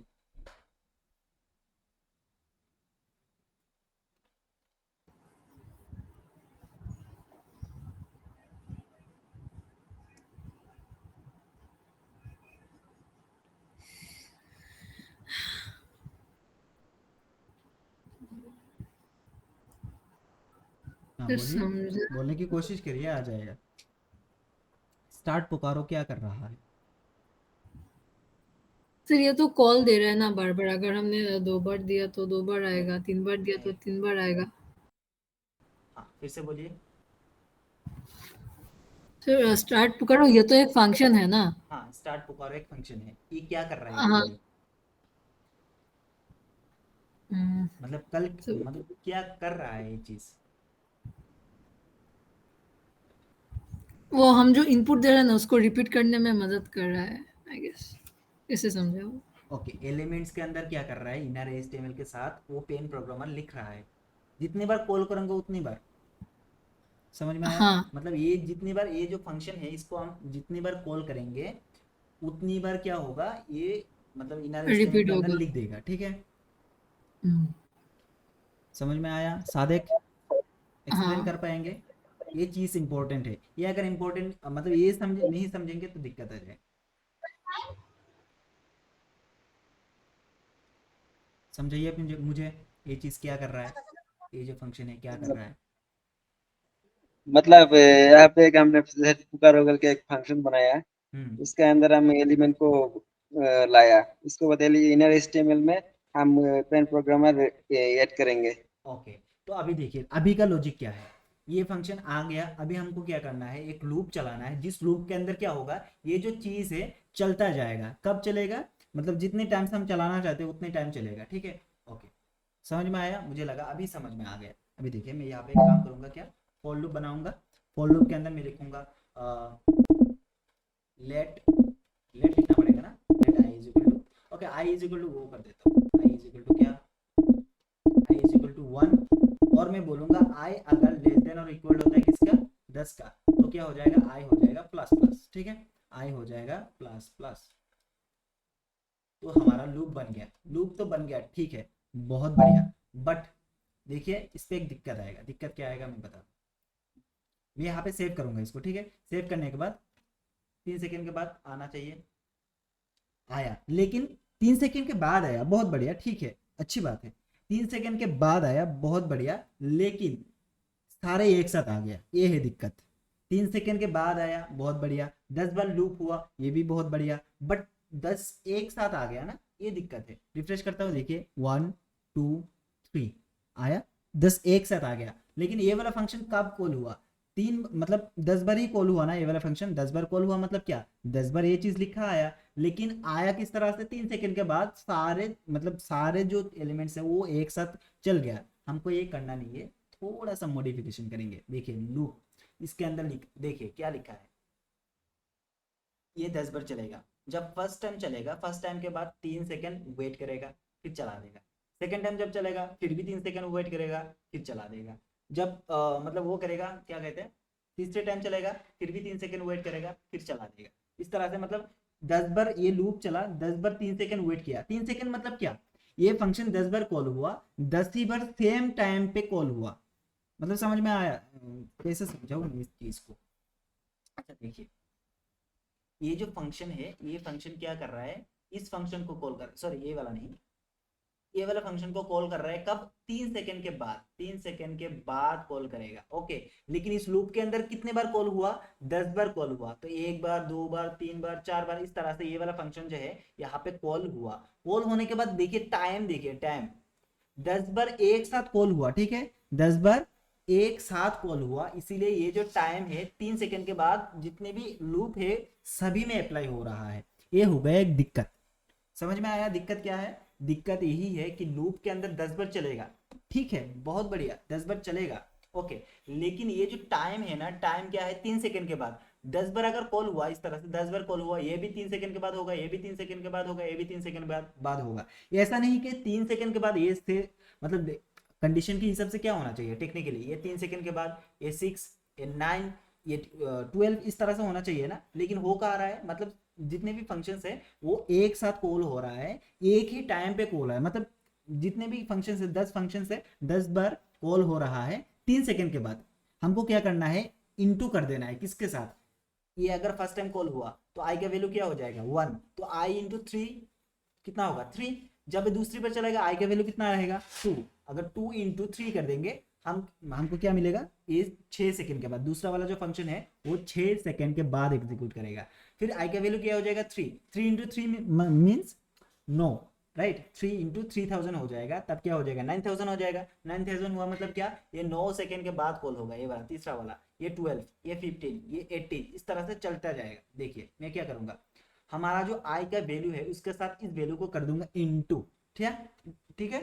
हाँ
तो
बोलिए,
समझा।
बोलने की कोशिश करिए, आ जाएगा। स्टार्ट पुकारो क्या कर रहा है।
सर ये तो कॉल दे रहा है ना बार बार, अगर हमने 2 बार दिया तो 2 बार आएगा, 3 बार दिया तो
नहीं,
3 बार आएगा।
हाँ फिर से बोलिए।
फिर स्टार्ट पुकारो, ये तो एक फंक्शन है ना।
हाँ, स्टार्ट पुकारो एक फंक्शन है, ये क्या कर रहा है ये
हाँ।
बोलिए।
हम्म,
मतलब कल
तो
मतलब क्या कर रहा है ये चीज।
वो हम जो इनपुट दे रहे हैं ना उसको रिपीट करने में मदद कर रहा है, आई गेस। इसे समझो।
ओके, एलिमेंट्स के अंदर क्या कर रहा है, इनर एचटीएमएल के साथ वो पेन प्रोग्रामर लिख रहा है। जितनी बार कॉल करेंगे उतनी बार, समझ में आया।
हाँ,
मतलब ये जितनी बार ये जो फंक्शन है इसको हम जितनी बार कॉल करेंगे उतनी बार क्या होगा ये, मतलब इनर एचटीएमएल
रिपीट
के अंदर
होगा।
लिख देगा, ठीक है।
हम्म,
समझ में आया सादेक, एक्सप्लेन
हाँ।
कर पाएंगे। ये चीज इंपॉर्टेंट है, ये अगर इंपॉर्टेंट मतलब ये समझ नहीं समझेंगे तो दिक्कत आ जाए। समझाइए आप मुझे मुझे, ये चीज क्या कर रहा है, ये जो फंक्शन है क्या कर रहा है।
मतलब यहाँ पे एक हमने सेट पुकार करके एक फंक्शन बनाया है।
हम्म।
उसके अंदर हम एलिमेंट को लाया। इसको बदलिए इनर एचटीएमएल में हम पेन प्रोग्रामर ऐड करेंगे।
ओके, तो अभी देखिए अभी का लॉजिक क्या है। ये फंक्शन आ गया, अभी हमको क्या करना है, एक लूप चलाना है जिस लूप के अंदर क्या होगा, ये जो चीज है चलता जाएगा। कब चलेगा, मतलब जितने टाइम से हम चलाना चाहते हैं उतने टाइम चलेगा, ठीक है। ओके, समझ में आया, मुझे लगा अभी समझ में आ गया। अभी देखिए मैं यहाँ पे एक काम करूंगा, क्या फॉर लूप बनाऊंगा। फॉर लूप के अंदर मैं लिखूंगा लेट, लेट लिखना पड़ेगा ना, let I is equal to, okay I is equal to वो कर देता हूँ, आई इज इक्वल टू क्या, आई इज इक्वल टू 1। और मैं बोलूंगा आई अगर लेस देन और इक्वल होता है किसका, 10 का, तो क्या हो जाएगा, आई हो जाएगा प्लस प्लस, ठीक है। आई हो जाएगा प्लस प्लस। तो हमारा लूप बन गया, लूप तो बन गया, ठीक है, बहुत बढ़िया। बट देखिए इस पे एक दिक्कत आएगा, दिक्कत क्या आएगा मैं बता, मैं यहाँ पे सेव करूंगा इसको, ठीक है। सेव करने के बाद 3 सेकेंड के बाद आना चाहिए, आया। लेकिन 3 सेकेंड के बाद आया, बहुत बढ़िया, ठीक है, अच्छी बात है। 3 सेकेंड के बाद आया, बहुत बढ़िया, लेकिन सारे एक साथ आ गया, ये है दिक्कत। 3 सेकेंड के बाद आया, बहुत बढ़िया, 10 बार लूप हुआ, ये भी बहुत बढ़िया, बट 10 एक साथ आ गया ना, ये दिक्कत है। रिफ्रेश करता हूँ, देखिए 1 2 3 आया, 10 एक साथ आ गया। लेकिन ये वाला फंक्शन कब कॉल हुआ, तीन मतलब 10 बार ही कॉल हुआ ना ये वाला फंक्शन, 10 बार कॉल हुआ मतलब क्या, 10 बार ये चीज लिखा आया। लेकिन आया किस तरह से, 3 सेकेंड के बाद सारे मतलब सारे जो एलिमेंट्स है वो एक साथ चल गया। हमको ये करना नहीं है, थोड़ा सा मॉडिफिकेशन करेंगे। देखिए लूप इसके अंदर लिख, देखिए क्या लिखा है, ये 10 बार चलेगा। जब फर्स्ट टाइम चलेगा, फर्स्ट टाइम के बाद 3 सेकेंड वेट करेगा, फिर चला देगा। सेकेंड टाइम जब चलेगा फिर भी 3 सेकेंड वेट करेगा, फिर चला देगा। जब मतलब वो करेगा, क्या कहते हैं, तीसरे टाइम चलेगा, फिर भी 3 सेकेंड वेट करेगा, फिर चला देगा। इस तरह से मतलब 10 बार ये लूप चला, 10 बार 3 सेकेंड वेट किया। 3 सेकेंड मतलब क्या, ये फंक्शन 10 बार कॉल हुआ, 10 ही बार सेम टाइम पे कॉल हुआ। मतलब समझ में आया, कैसे समझाऊं मैं इस चीज को। अच्छा देखिए, ये जो फंक्शन है, ये फंक्शन क्या कर रहा है, इस फंक्शन को कॉल कर, सॉरी ये वाला नहीं, ये वाला फंक्शन को कॉल कर रहा है कब, 3 सेकेंड के बाद, 3 सेकेंड के बाद कॉल करेगा, ओके। लेकिन इस लूप के अंदर कितने बार कॉल हुआ, 10 बार कॉल हुआ। तो 1 बार 2 बार 3 बार 4 बार, इस तरह से ये वाला फंक्शन जो है यहाँ पे कॉल हुआ। कॉल होने के बाद देखिए टाइम, देखिए टाइम, 10 बार एक साथ कॉल हुआ, ठीक है, 10 बार एक साथ कॉल हुआ, इसीलिए ये जो टाइम है 3 सेकेंड के बाद जितने भी लूप है सभी में अप्लाई हो रहा है। ये हो गया एक दिक्कत। समझ में आया दिक्कत क्या है, दिक्कत यही है कि लूप के अंदर 10 बार चलेगा, ठीक है, बहुत बढ़िया, 10 बार चलेगा, ओके। लेकिन ये जो टाइम है ना, टाइम क्या है, 3 सेकेंड के बाद 10 बार अगर कॉल हुआ, इस तरह से 10 बार कॉल हुआ, ये भी 3 सेकेंड के बाद होगा, ये भी 3 सेकेंड के बाद होगा, ये भी 3 सेकेंड बाद होगा। ये ऐसा नहीं कि 3 सेकेंड के बाद ये से, मतलब कंडीशन के हिसाब से क्या होना चाहिए टेक्निकली, ये 3 सेकेंड के बाद ये 6, ये 9, ये 12, इस तरह से होना चाहिए ना। लेकिन हो कहा रहा है, मतलब जितने भी फंक्शंस है वो एक साथ कॉल हो रहा है, एक ही टाइम पे कॉल है। मतलब जितने भी फंक्शंस है, 10 फंक्शंस है, 10 बार कॉल हो रहा है 3 सेकेंड के बाद। हमको क्या करना है, इंटू कर देना है किसके साथ, ये अगर फर्स्ट टाइम कॉल हुआ तो आई का वैल्यू क्या हो जाएगा 1, तो आई इंटू 3 कितना होगा 3। जब दूसरी पर चलेगा आई का वैल्यू कितना रहेगा 2, अगर 2 इंटू 3 कर देंगे हम, हमको क्या मिलेगा, ये 6 सेकेंड के बाद दूसरा वाला जो फंक्शन है वो 6 सेकेंड के बाद एग्जीक्यूट करेगा। फिर आई का वैल्यू क्या हो जाएगा 3, 3 इंटू 3 मीन्स 9, राइट। 3 इंटू 3000 हो जाएगा, तब क्या हो जाएगा 9000 हो जाएगा। 9000 हुआ मतलब क्या, ये 9 सेकंड के बाद कॉल होगा, ये वाला तीसरा वाला, ये 12, ये 15, ये 18, इस तरह से चलता जाएगा। देखिए मैं क्या करूंगा, हमारा जो आई का वैल्यू है उसके साथ इस वैल्यू को कर दूंगा इनटू, ठीक है, ठीक है।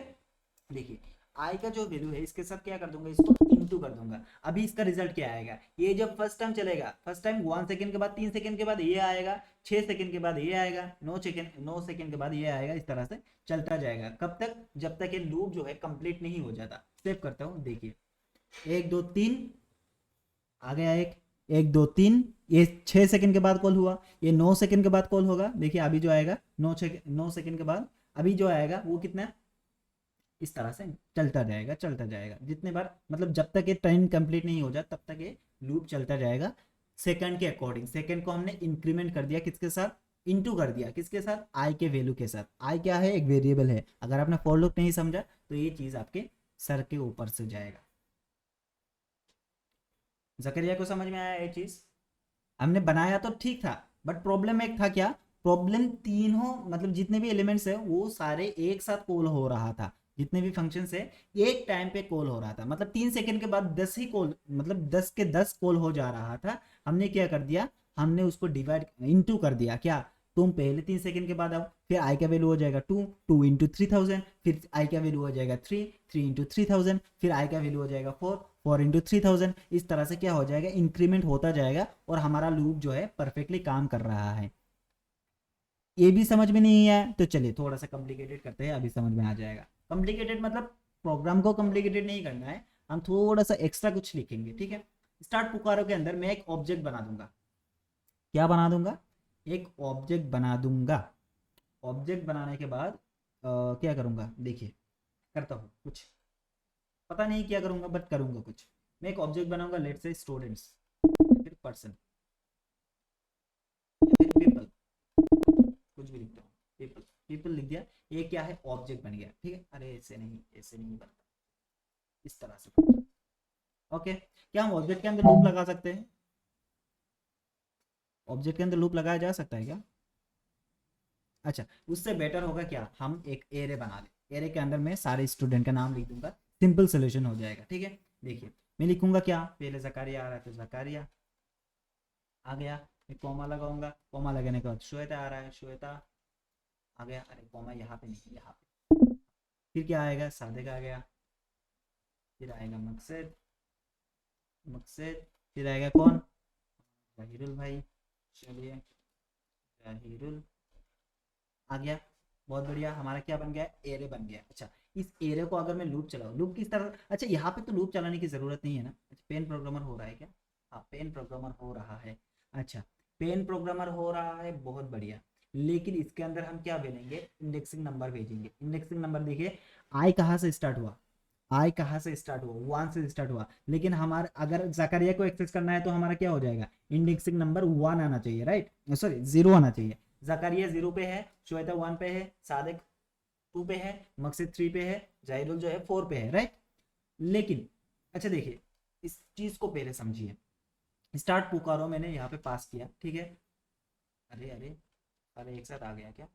देखिए आई का जो वैल्यू है इसके साथ क्या कर दूंगा, इसको इनटू कर दूंगा। अभी इसका रिजल्ट क्या आएगा, ये जब फर्स्ट टाइम चलेगा, फर्स्ट टाइम 1 सेकंड के बाद 3 सेकंड के बाद ये आएगा, 6 सेकंड के बाद ये आएगा, 9 सेकंड के बाद ये आएगा, इस तरह से चलता जाएगा। कब तक, जब तक ये लूप जो है कंप्लीट नहीं हो जाता। सेव करता हूँ, देखिए 1 2 3 आ गया, 1 1 2 3, ये 6 सेकंड के बाद कॉल हुआ, ये 9 सेकंड के बाद कॉल होगा। देखिए अभी जो आएगा 9 सेकंड के बाद अभी जो आएगा वो कितना, इस तरह से चलता जाएगा, चलता जाएगा जितने बार, मतलब जब तक ये टाइम कंप्लीट नहीं हो जाता तब तक ये लूप चलता जाएगा सेकंड के अकॉर्डिंग। सेकंड को हमने इंक्रीमेंट कर दिया किसके साथ, इनटू कर दिया किसके साथ, आई के वैल्यू के साथ। आई क्या है, एक वेरिएबल है। अगर आपने फॉर लूप नहीं समझा तो ये चीज आपके सर के ऊपर से जाएगा। जकरिया को समझ में आया ये चीज, हमने बनाया तो ठीक था, बट प्रॉब्लम एक था क्या, प्रॉब्लम तीनों मतलब जितने भी एलिमेंट्स है वो सारे एक साथ कॉल हो रहा था, जितने भी फंक्शंस है एक टाइम पे कॉल हो रहा था। मतलब 3 सेकंड के बाद 10 ही कॉल, मतलब 10 के 10 कॉल हो जा रहा था। हमने क्या कर दिया, हमने उसको डिवाइड इनटू कर दिया। क्या, तुम पहले 3 सेकंड के बाद आओ, फिर आई का वैल्यू हो जाएगा 2, 2 इंटू 3000, फिर आई का वैल्यू हो जाएगा 3, 3 इंटू 3000, फिर आई का वैल्यू हो जाएगा 4, 4 इंटू 3000। इस तरह से क्या हो जाएगा, इंक्रीमेंट होता जाएगा और हमारा लूप जो है परफेक्टली काम कर रहा है। ये भी समझ में नहीं आया तो चलिए थोड़ा सा कॉम्प्लिकेटेड करते हैं, अभी समझ में आ जाएगा। कॉम्प्लिकेटेड मतलब प्रोग्राम को कॉम्प्लिकेटेड नहीं करना है, हम थोड़ा सा एक्स्ट्रा कुछ लिखेंगे, ठीक है। स्टार्ट पुकारो के अंदर मैं एक ऑब्जेक्ट बना दूंगा। क्या बना दूंगा, एक ऑब्जेक्ट बना दूंगा। ऑब्जेक्ट बनाने के बाद क्या करूंगा, देखिए करता हूँ कुछ, पता नहीं क्या करूंगा बट करूंगा कुछ। मैं एक ऑब्जेक्ट बनाऊंगा, लेट्स से स्टूडेंट्स, फिर पर्सन, फिर पीपल, कुछ भी लिखता हूँ, पीपल, पीपल लिख दिया। ये क्या है, ऑब्जेक्ट बन गया, ठीक है। अरे ऐसे नहीं, ऐसे नहीं बनता, इस तरह से। ओके, क्या हम ऑब्जेक्ट के अंदर लूप लगा सकते हैं, ऑब्जेक्ट के अंदर लूप लगाया जा सकता है क्या। अच्छा, उससे बेटर होगा क्या, हम एक एरे बना लें। एरे के अंदर मैं सारे स्टूडेंट का नाम लिख दूंगा, सिंपल सोल्यूशन हो जाएगा, ठीक है। देखिए मैं लिखूंगा क्या, पहले जकारिया आ रहा है तो जकारिया आ गया, मैं कॉमा लगाऊंगा, कॉमा लगाने के बाद श्वेता आ रहा है, श्वेता आ गया। अरे कॉमा यहाँ पे नहीं, यहाँ पे। फिर क्या आएगा, सादिक आ गया, फिर आएगा मकसद, मकसद, फिर आएगा कौन, जाहिरुल भाई। चलिए जाहिरुल आ गया, बहुत बढ़िया, हमारा क्या बन गया, एरे बन गया। अच्छा, इस एरे को अगर मैं लूप चलाऊं, लूप किस तरह, अच्छा यहाँ पे तो लूप चलाने की जरूरत नहीं है ना। अच्छा, पेन प्रोग्रामर हो रहा है क्या, हाँ पेन प्रोग्रामर हो रहा है। अच्छा, पेन प्रोग्रामर हो रहा है, बहुत बढ़िया। लेकिन इसके अंदर हम क्या भेजेंगे, इंडेक्सिंग नंबर भेजेंगे। इंडेक्सिंग नंबर देखिए, आई कहाँ से स्टार्ट हुआ, आई कहाँ से स्टार्ट हुआ, 1 से स्टार्ट हुआ। लेकिन हमारा अगर जकारिया को एक्सेस करना है तो हमारा क्या हो जाएगा, इंडेक्सिंग नंबर 1 आना चाहिए, राइट, सॉरी 0 आना चाहिए। जकारिया 0 पे है, श्वेता 1 पे है, सादिक 2 पे है, मकसद 3 पे है, जाहिरुल जो है 4 पे है, राइट। लेकिन अच्छा देखिए, इस चीज को पहले समझिए। स्टार्ट पुकारो मैंने यहाँ पे पास किया, ठीक है। अरे अरे अरे एक साथ आ गया क्या,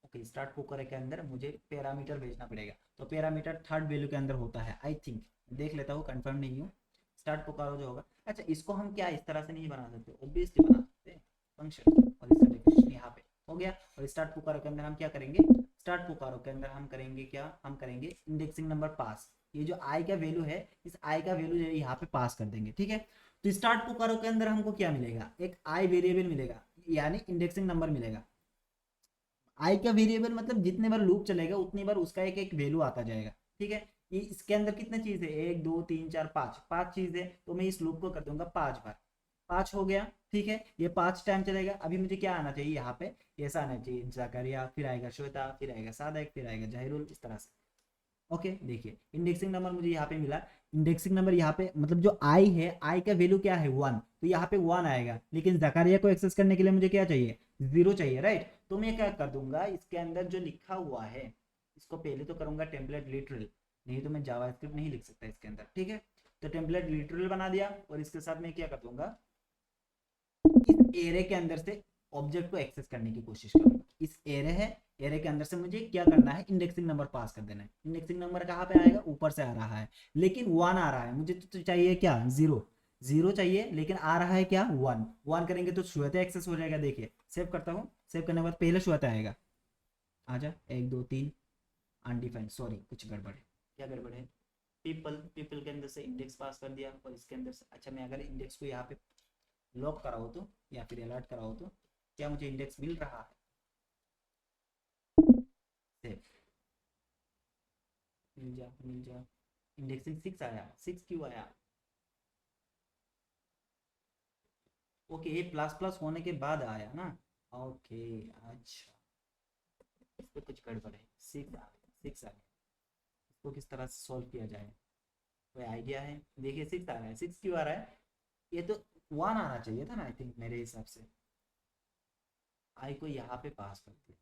ओके। स्टार्ट पुकारो के अंदर मुझे पैरामीटर भेजना पड़ेगा, तो पैरामीटर थर्ड वैल्यू के अंदर होता है आई थिंक, देख लेता हूँ, कंफर्म नहीं हूँ। स्टार्ट पुकारो जो होगा, अच्छा इसको हम क्या इस तरह से नहीं बना सकते, ऑब्वियसली बना सकते हैं फंक्शन, और इसका डेफिनेशन यहाँ पे हो गया। और स्टार्ट पुकारो के अंदर हम क्या करेंगे, स्टार्ट पुकारो के अंदर हम करेंगे क्या, हम करेंगे इंडेक्सिंग नंबर पास। ये जो आई का वैल्यू है, इस आई का वैल्यू यहाँ पे पास कर देंगे, ठीक है। तो स्टार्ट पुकारो के अंदर हमको क्या मिलेगा, एक आई वेरिएबल मिलेगा, यानी इंडेक्सिंग नंबर मिलेगा। आई का वेरिएबल मतलब जितने बार लूप चलेगा उतनी बार उसका एक एक वैल्यू आता जाएगा, ठीक है। ये इसके अंदर कितने चीज है, 1 2 3 4 5, 5 चीज है। तो मैं इस लूप को कर दूंगा 5 बार, 5 हो गया, ठीक है। ये 5 टाइम चलेगा। अभी मुझे क्या आना चाहिए, यहाँ पे ऐसा आना चाहिए, जकारिया, फिर आएगा श्वेता, फिर आएगा सादिक, फिर आएगा जाहिरुल, इस तरह से। ओके, देखिए इंडेक्सिंग नंबर मुझे यहाँ पे मिला। इंडेक्सिंग नंबर यहाँ पे मतलब जो आई है, आई का वैल्यू क्या है 1, तो यहाँ पे 1 आएगा। लेकिन जकारिया को एक्सेस करने के लिए मुझे क्या चाहिए, 0 चाहिए, राइट। तो मैं क्या कर दूंगा, इसके अंदर जो लिखा हुआ है इसको पहले तो करूंगा टेम्पलेट लिटरल, नहीं तो मैं जावास्क्रिप्ट नहीं लिख सकता इसके अंदर, ठीक है। तो टेम्पलेट लिटरल बना दिया, और इसके साथ मैं क्या कर दूंगा, इस एरे के अंदर से ऑब्जेक्ट को एक्सेस करने की कोशिश करूंगा। इस एरे है, एरे के अंदर से मुझे क्या करना है, इंडेक्सिंग नंबर पास कर देना है। इंडेक्सिंग नंबर कहाँ पे आएगा, ऊपर से आ रहा है, लेकिन 1 आ रहा है मुझे, तो चाहिए क्या, 0। 0 चाहिए, लेकिन आ रहा है क्या, 1। 1 करेंगे तो शुरुआत एक्सेस हो जाएगा। देखिए सेव करता हूँ, सेव करने के बाद पहले शुरुआत आएगा, आजा 1 2 3 अनडिफाइंड, सॉरी कुछ गड़बड़ है। क्या गड़बड़ है, पीपल, पीपल के अंदर से इंडेक्स पास कर दिया, और इसके अंदर से, अच्छा मैं अगर इंडेक्स को यहाँ पे लॉक कराऊँ तो, या फिर अलर्ट कराऊँ तो क्या मुझे इंडेक्स मिल रहा है, सेव, मिल जा मिल जा। इंडेक्सिंग 6 आया, 6 क्यों आया, ओके ये प्लस प्लस होने के बाद आया ना, ओके अच्छा, इस पे कुछ गड़बड़ है। 6 आ गया, 6 आ गया, इसको किस तरह से सॉल्व किया जाए, कोई आइडिया है। देखिए 6 आ रहा है, 6 क्यों आ रहा है, ये तो 1 आना चाहिए था ना, आई थिंक मेरे हिसाब से। आई को यहाँ पे पास कर दिया,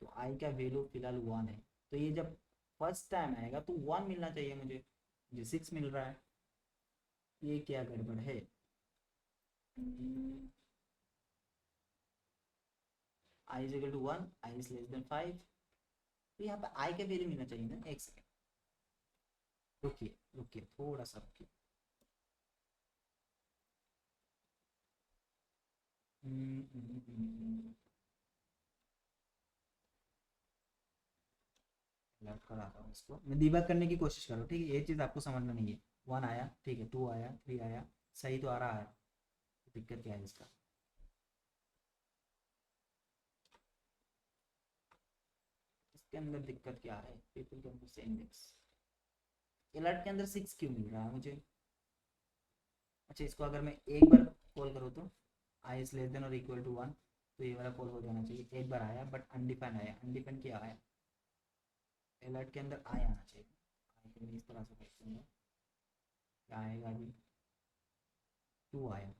तो आई का वैल्यू फिलहाल 1 है, तो ये जब फर्स्ट टाइम आएगा तो 1 मिलना चाहिए मुझे, मुझे 6 मिल रहा है, ये क्या गड़बड़ है। I is equal to 1, I is less than 5, तो यहाँ पे आई का वैल्यू मिलना चाहिए ना। एक सेकेंड रुकिए, रुकिए थोड़ा सा रुकिए। अलर्ट करा रहा हूँ इसको, मैं डिबग करने की कोशिश करूँ, ठीक है, ये चीज़ आपको समझ में नहीं है। 1 आया, ठीक है, 2 आया, 3 आया, सही तो आ रहा है, दिक्कत क्या है इसका। इसके अंदर दिक्कत क्या है, पीपल के अंदर से इंडेक्स, अलर्ट के अंदर 6 क्यों मिल रहा है मुझे। अच्छा इसको अगर मैं एक बार कॉल करूँ तो, आई इज लेस देन और इक्वल टू 1, तो ये वाला कॉल हो जाना चाहिए। एक बार आया बट अनडिफाइंड आया, अनडिफाइंड क्या आया, अलर्ट के अंदर आई आना चाहिए। आई को मैं इस तरह से भेज, क्या आएगा अभी, 2 आया,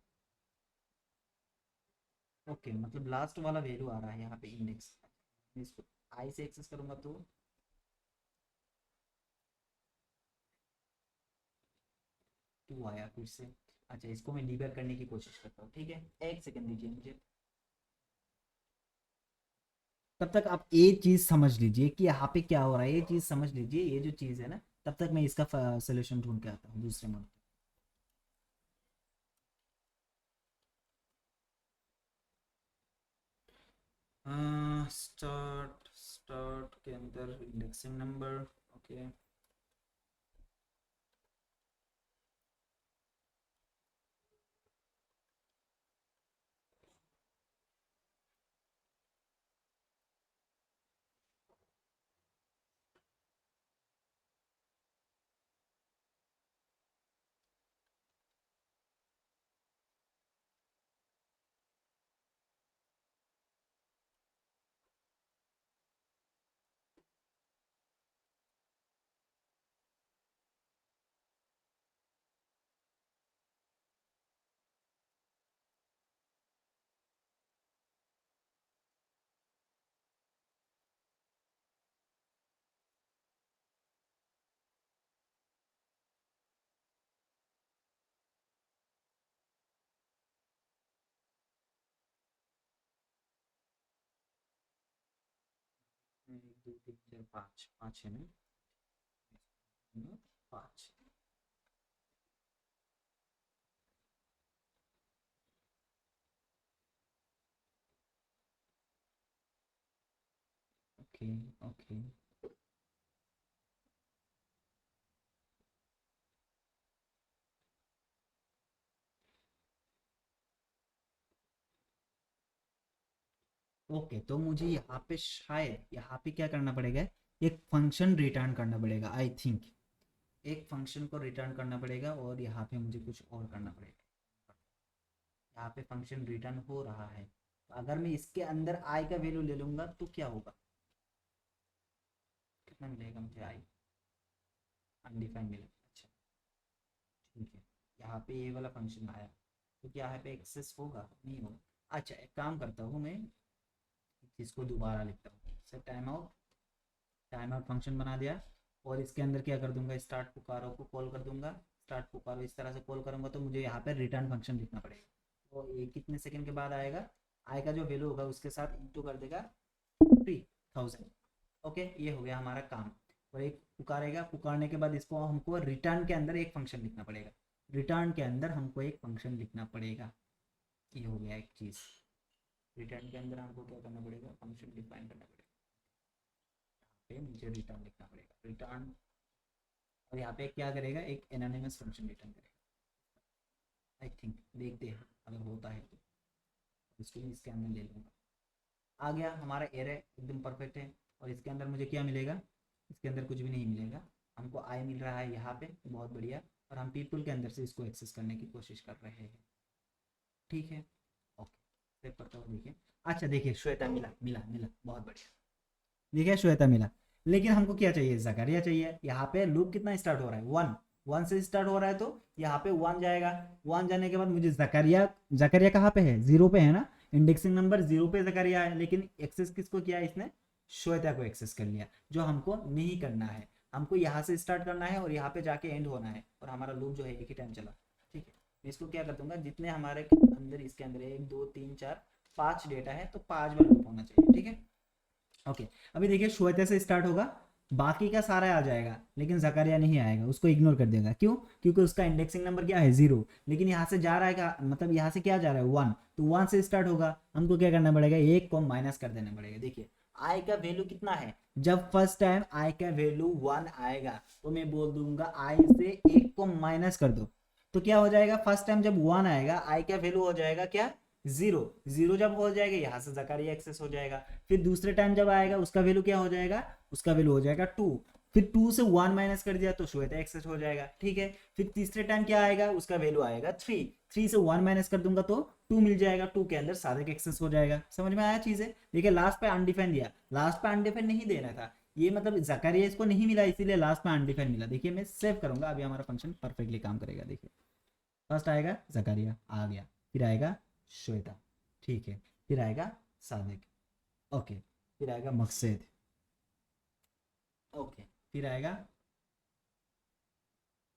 ओके मतलब लास्ट वाला वैल्यू आ रहा है यहाँ पे इंडेक्स। इसको आई से एक्सेस करूंगा तो 2 आया फिर से। अच्छा इसको मैं डिबग करने की कोशिश करता हूँ, ठीक है, एक सेकंड दीजिए मुझे। तब तक आप ये चीज समझ लीजिए कि यहाँ पे क्या हो रहा है, ये चीज समझ लीजिए, ये जो चीज है ना, तब तक मैं इसका सोल्यूशन ढूंढ के आता हूँ दूसरे मोड। स्टार्ट, स्टार्ट के अंदर इंडेक्सिंग नंबर, ओके एक दो तीन चार पाँच, पाँच है ना, 5, ओके ओके ओके, तो मुझे यहाँ पे शायद यहाँ पे क्या करना पड़ेगा, एक फंक्शन रिटर्न करना पड़ेगा आई थिंक, एक फंक्शन को रिटर्न करना पड़ेगा, और यहाँ पे मुझे कुछ और करना पड़ेगा। यहाँ पे फंक्शन रिटर्न हो रहा है, तो अगर मैं इसके अंदर आई का वैल्यू ले लूंगा तो क्या होगा, कितना मिलेगा मुझे आई, अनडिफाइंड मिलेगा। अच्छा ठीक है, यहाँ पे ये वाला फंक्शन आया, तो क्या यहाँ पे एक्सेस होगा, नहीं होगा। अच्छा एक काम करता हूँ मैं, इसको दोबारा लिखता हूँ, set time out, time out function बना दिया, और इसके अंदर क्या कर दूंगा, स्टार्ट पुकारो को कॉल कर दूंगा। स्टार्ट पुकारो इस तरह से कॉल करूंगा तो मुझे यहाँ पे रिटर्न फंक्शन लिखना पड़ेगा, तो ये कितने सेकंड के बाद आएगा, आई का जो वैल्यू होगा उसके साथ इंटू कर देगा 3, 1000। ओके, ये हो गया हमारा काम। और एक पुकारेगा, पुकारने के बाद इसको हमको रिटर्न के अंदर एक फंक्शन लिखना पड़ेगा, रिटर्न के अंदर हमको एक फंक्शन लिखना पड़ेगा। ये हो गया एक चीज़। रिटर्न के अंदर हमको क्या करना पड़ेगा, फंक्शन डिफाइन करना पड़ेगा। पे मुझे रिटर्न लिखना पड़ेगा, रिटर्न, और यहाँ पे क्या करेगा, एक एनोनिमस फंक्शन रिटर्न करेगा। आई थिंक, देखते हैं अगर होता है तो इसको भी इसके अंदर ले लूँगा। आ गया हमारा एरे एकदम परफेक्ट है। और इसके अंदर मुझे क्या मिलेगा, इसके अंदर कुछ भी नहीं मिलेगा, हमको आई मिल रहा है यहाँ पे, बहुत बढ़िया। और हम पीपल के अंदर से इसको एक्सेस करने की कोशिश कर रहे हैं। ठीक है, ओके, सेव करता हूँ। देखिए, अच्छा देखिए, श्वेता मिला मिला मिला, बहुत बढ़िया। देखिए श्वेता मिला, लेकिन हमको क्या चाहिए, जकरिया चाहिए। यहाँ पे लूप कितना स्टार्ट हो रहा है, 1 1 से स्टार्ट हो रहा है, तो यहाँ पे 1 जाएगा। 1 जाने के बाद मुझे जकरिया, जकरिया कहाँ पे है, 0 पे है ना, इंडेक्सिंग नंबर 0 पे जकरिया है। लेकिन एक्सेस किसको किया, इसने श्वेता को एक्सेस कर लिया, जो हमको नहीं करना है। हमको यहाँ से स्टार्ट करना है और यहाँ पे जाके एंड होना है, और हमारा लूप जो है एक ही टाइम चला। ठीक है, मैं इसको क्या कर दूंगा, जितने हमारे अंदर इसके अंदर 1 2 3 4 5 डेटा है, तो 5 बार लूप होना चाहिए। ठीक है, ओके। अभी देखिए श्वेता से स्टार्ट होगा, बाकी का सारा आ जाएगा, लेकिन जकरिया नहीं आएगा, उसको इग्नोर कर देगा। क्यों, क्योंकि उसका इंडेक्सिंग नंबर क्या है, 0। लेकिन यहाँ से जा रहा है, मतलब यहाँ से क्या जा रहा है, 1, तो 1 से स्टार्ट होगा। हमको क्या करना पड़ेगा, 1 को माइनस कर देना पड़ेगा। देखिए आई का वैल्यू कितना है, जब फर्स्ट टाइम आई का वैल्यू 1 आएगा, तो मैं बोल दूंगा आई से 1 को माइनस कर दो, तो क्या हो जाएगा, फर्स्ट टाइम जब 1 आएगा, आई का वैल्यू हो जाएगा क्या, 0। 0 जब हो जाएगा, यहाँ से जकरिया एक्सेस हो जाएगा। फिर दूसरे टाइम जब आएगा, उसका वैल्यू क्या हो जाएगा, उसका वैल्यू हो जाएगा 2। फिर 2 से 1 माइनस कर दिया, तो श्वेता एक्सेस हो जाएगा। ठीक है, फिर तीसरे टाइम क्या आएगा, उसका वैल्यू आएगा 3। 3 से 1 माइनस कर दूंगा तो 2 मिल जाएगा, 2 के अंदर साधक एक्सेस हो जाएगा। समझ में आया चीजें। देखिए लास्ट पे अनडिफाइन दिया, लास्ट पे अनडिफाइन नहीं देना था, ये मतलब जकरिया इसको नहीं मिला, इसीलिए लास्ट में अनडिफाइन मिला। देखिए मैं सेव करूंगा, अभी हमारा फंक्शन परफेक्टली काम करेगा। देखिए फर्स्ट आएगा जकरिया, आ गया, फिर आएगा श्वेता, ठीक है, फिर आएगा सादिक, ओके, फिर आएगा मकसद, ओके, फिर आएगा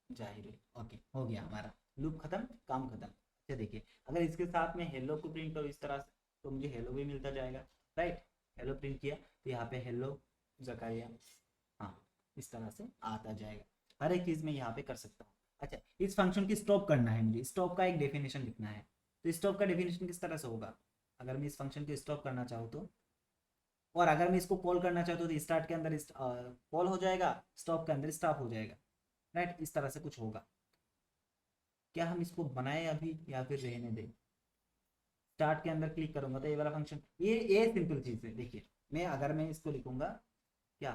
जाहिर, ओके, हो गया हमारा लूप खत्म, काम खत्म। अच्छा देखिए, अगर इसके साथ में हेलो को प्रिंट करो इस तरह से, तो मुझे हेलो भी मिलता जाएगा। राइट, हेलो प्रिंट किया तो यहाँ पे हेलो जकरिया, हाँ, इस तरह से आता जाएगा। हर एक चीज़ में यहाँ पे कर सकता हूँ। अच्छा, इस फंक्शन की स्टॉप करना है मुझे, स्टॉप का एक डेफिनेशन लिखना है। तो स्टॉप का डेफिनेशन किस तरह से होगा, अगर मैं इस फंक्शन को स्टॉप करना चाहूँ तो, और अगर मैं इसको कॉल करना चाहता हूँ तो स्टार्ट के अंदर कॉल हो जाएगा, स्टॉप के अंदर स्टॉप हो जाएगा। राइट, इस तरह से कुछ होगा। क्या हम इसको बनाए अभी या फिर रहने दें। स्टार्ट के अंदर क्लिक करूंगा तो ये वाला फंक्शन, ये सिंपल चीज़ है। देखिए मैं अगर मैं इसको लिखूंगा, क्या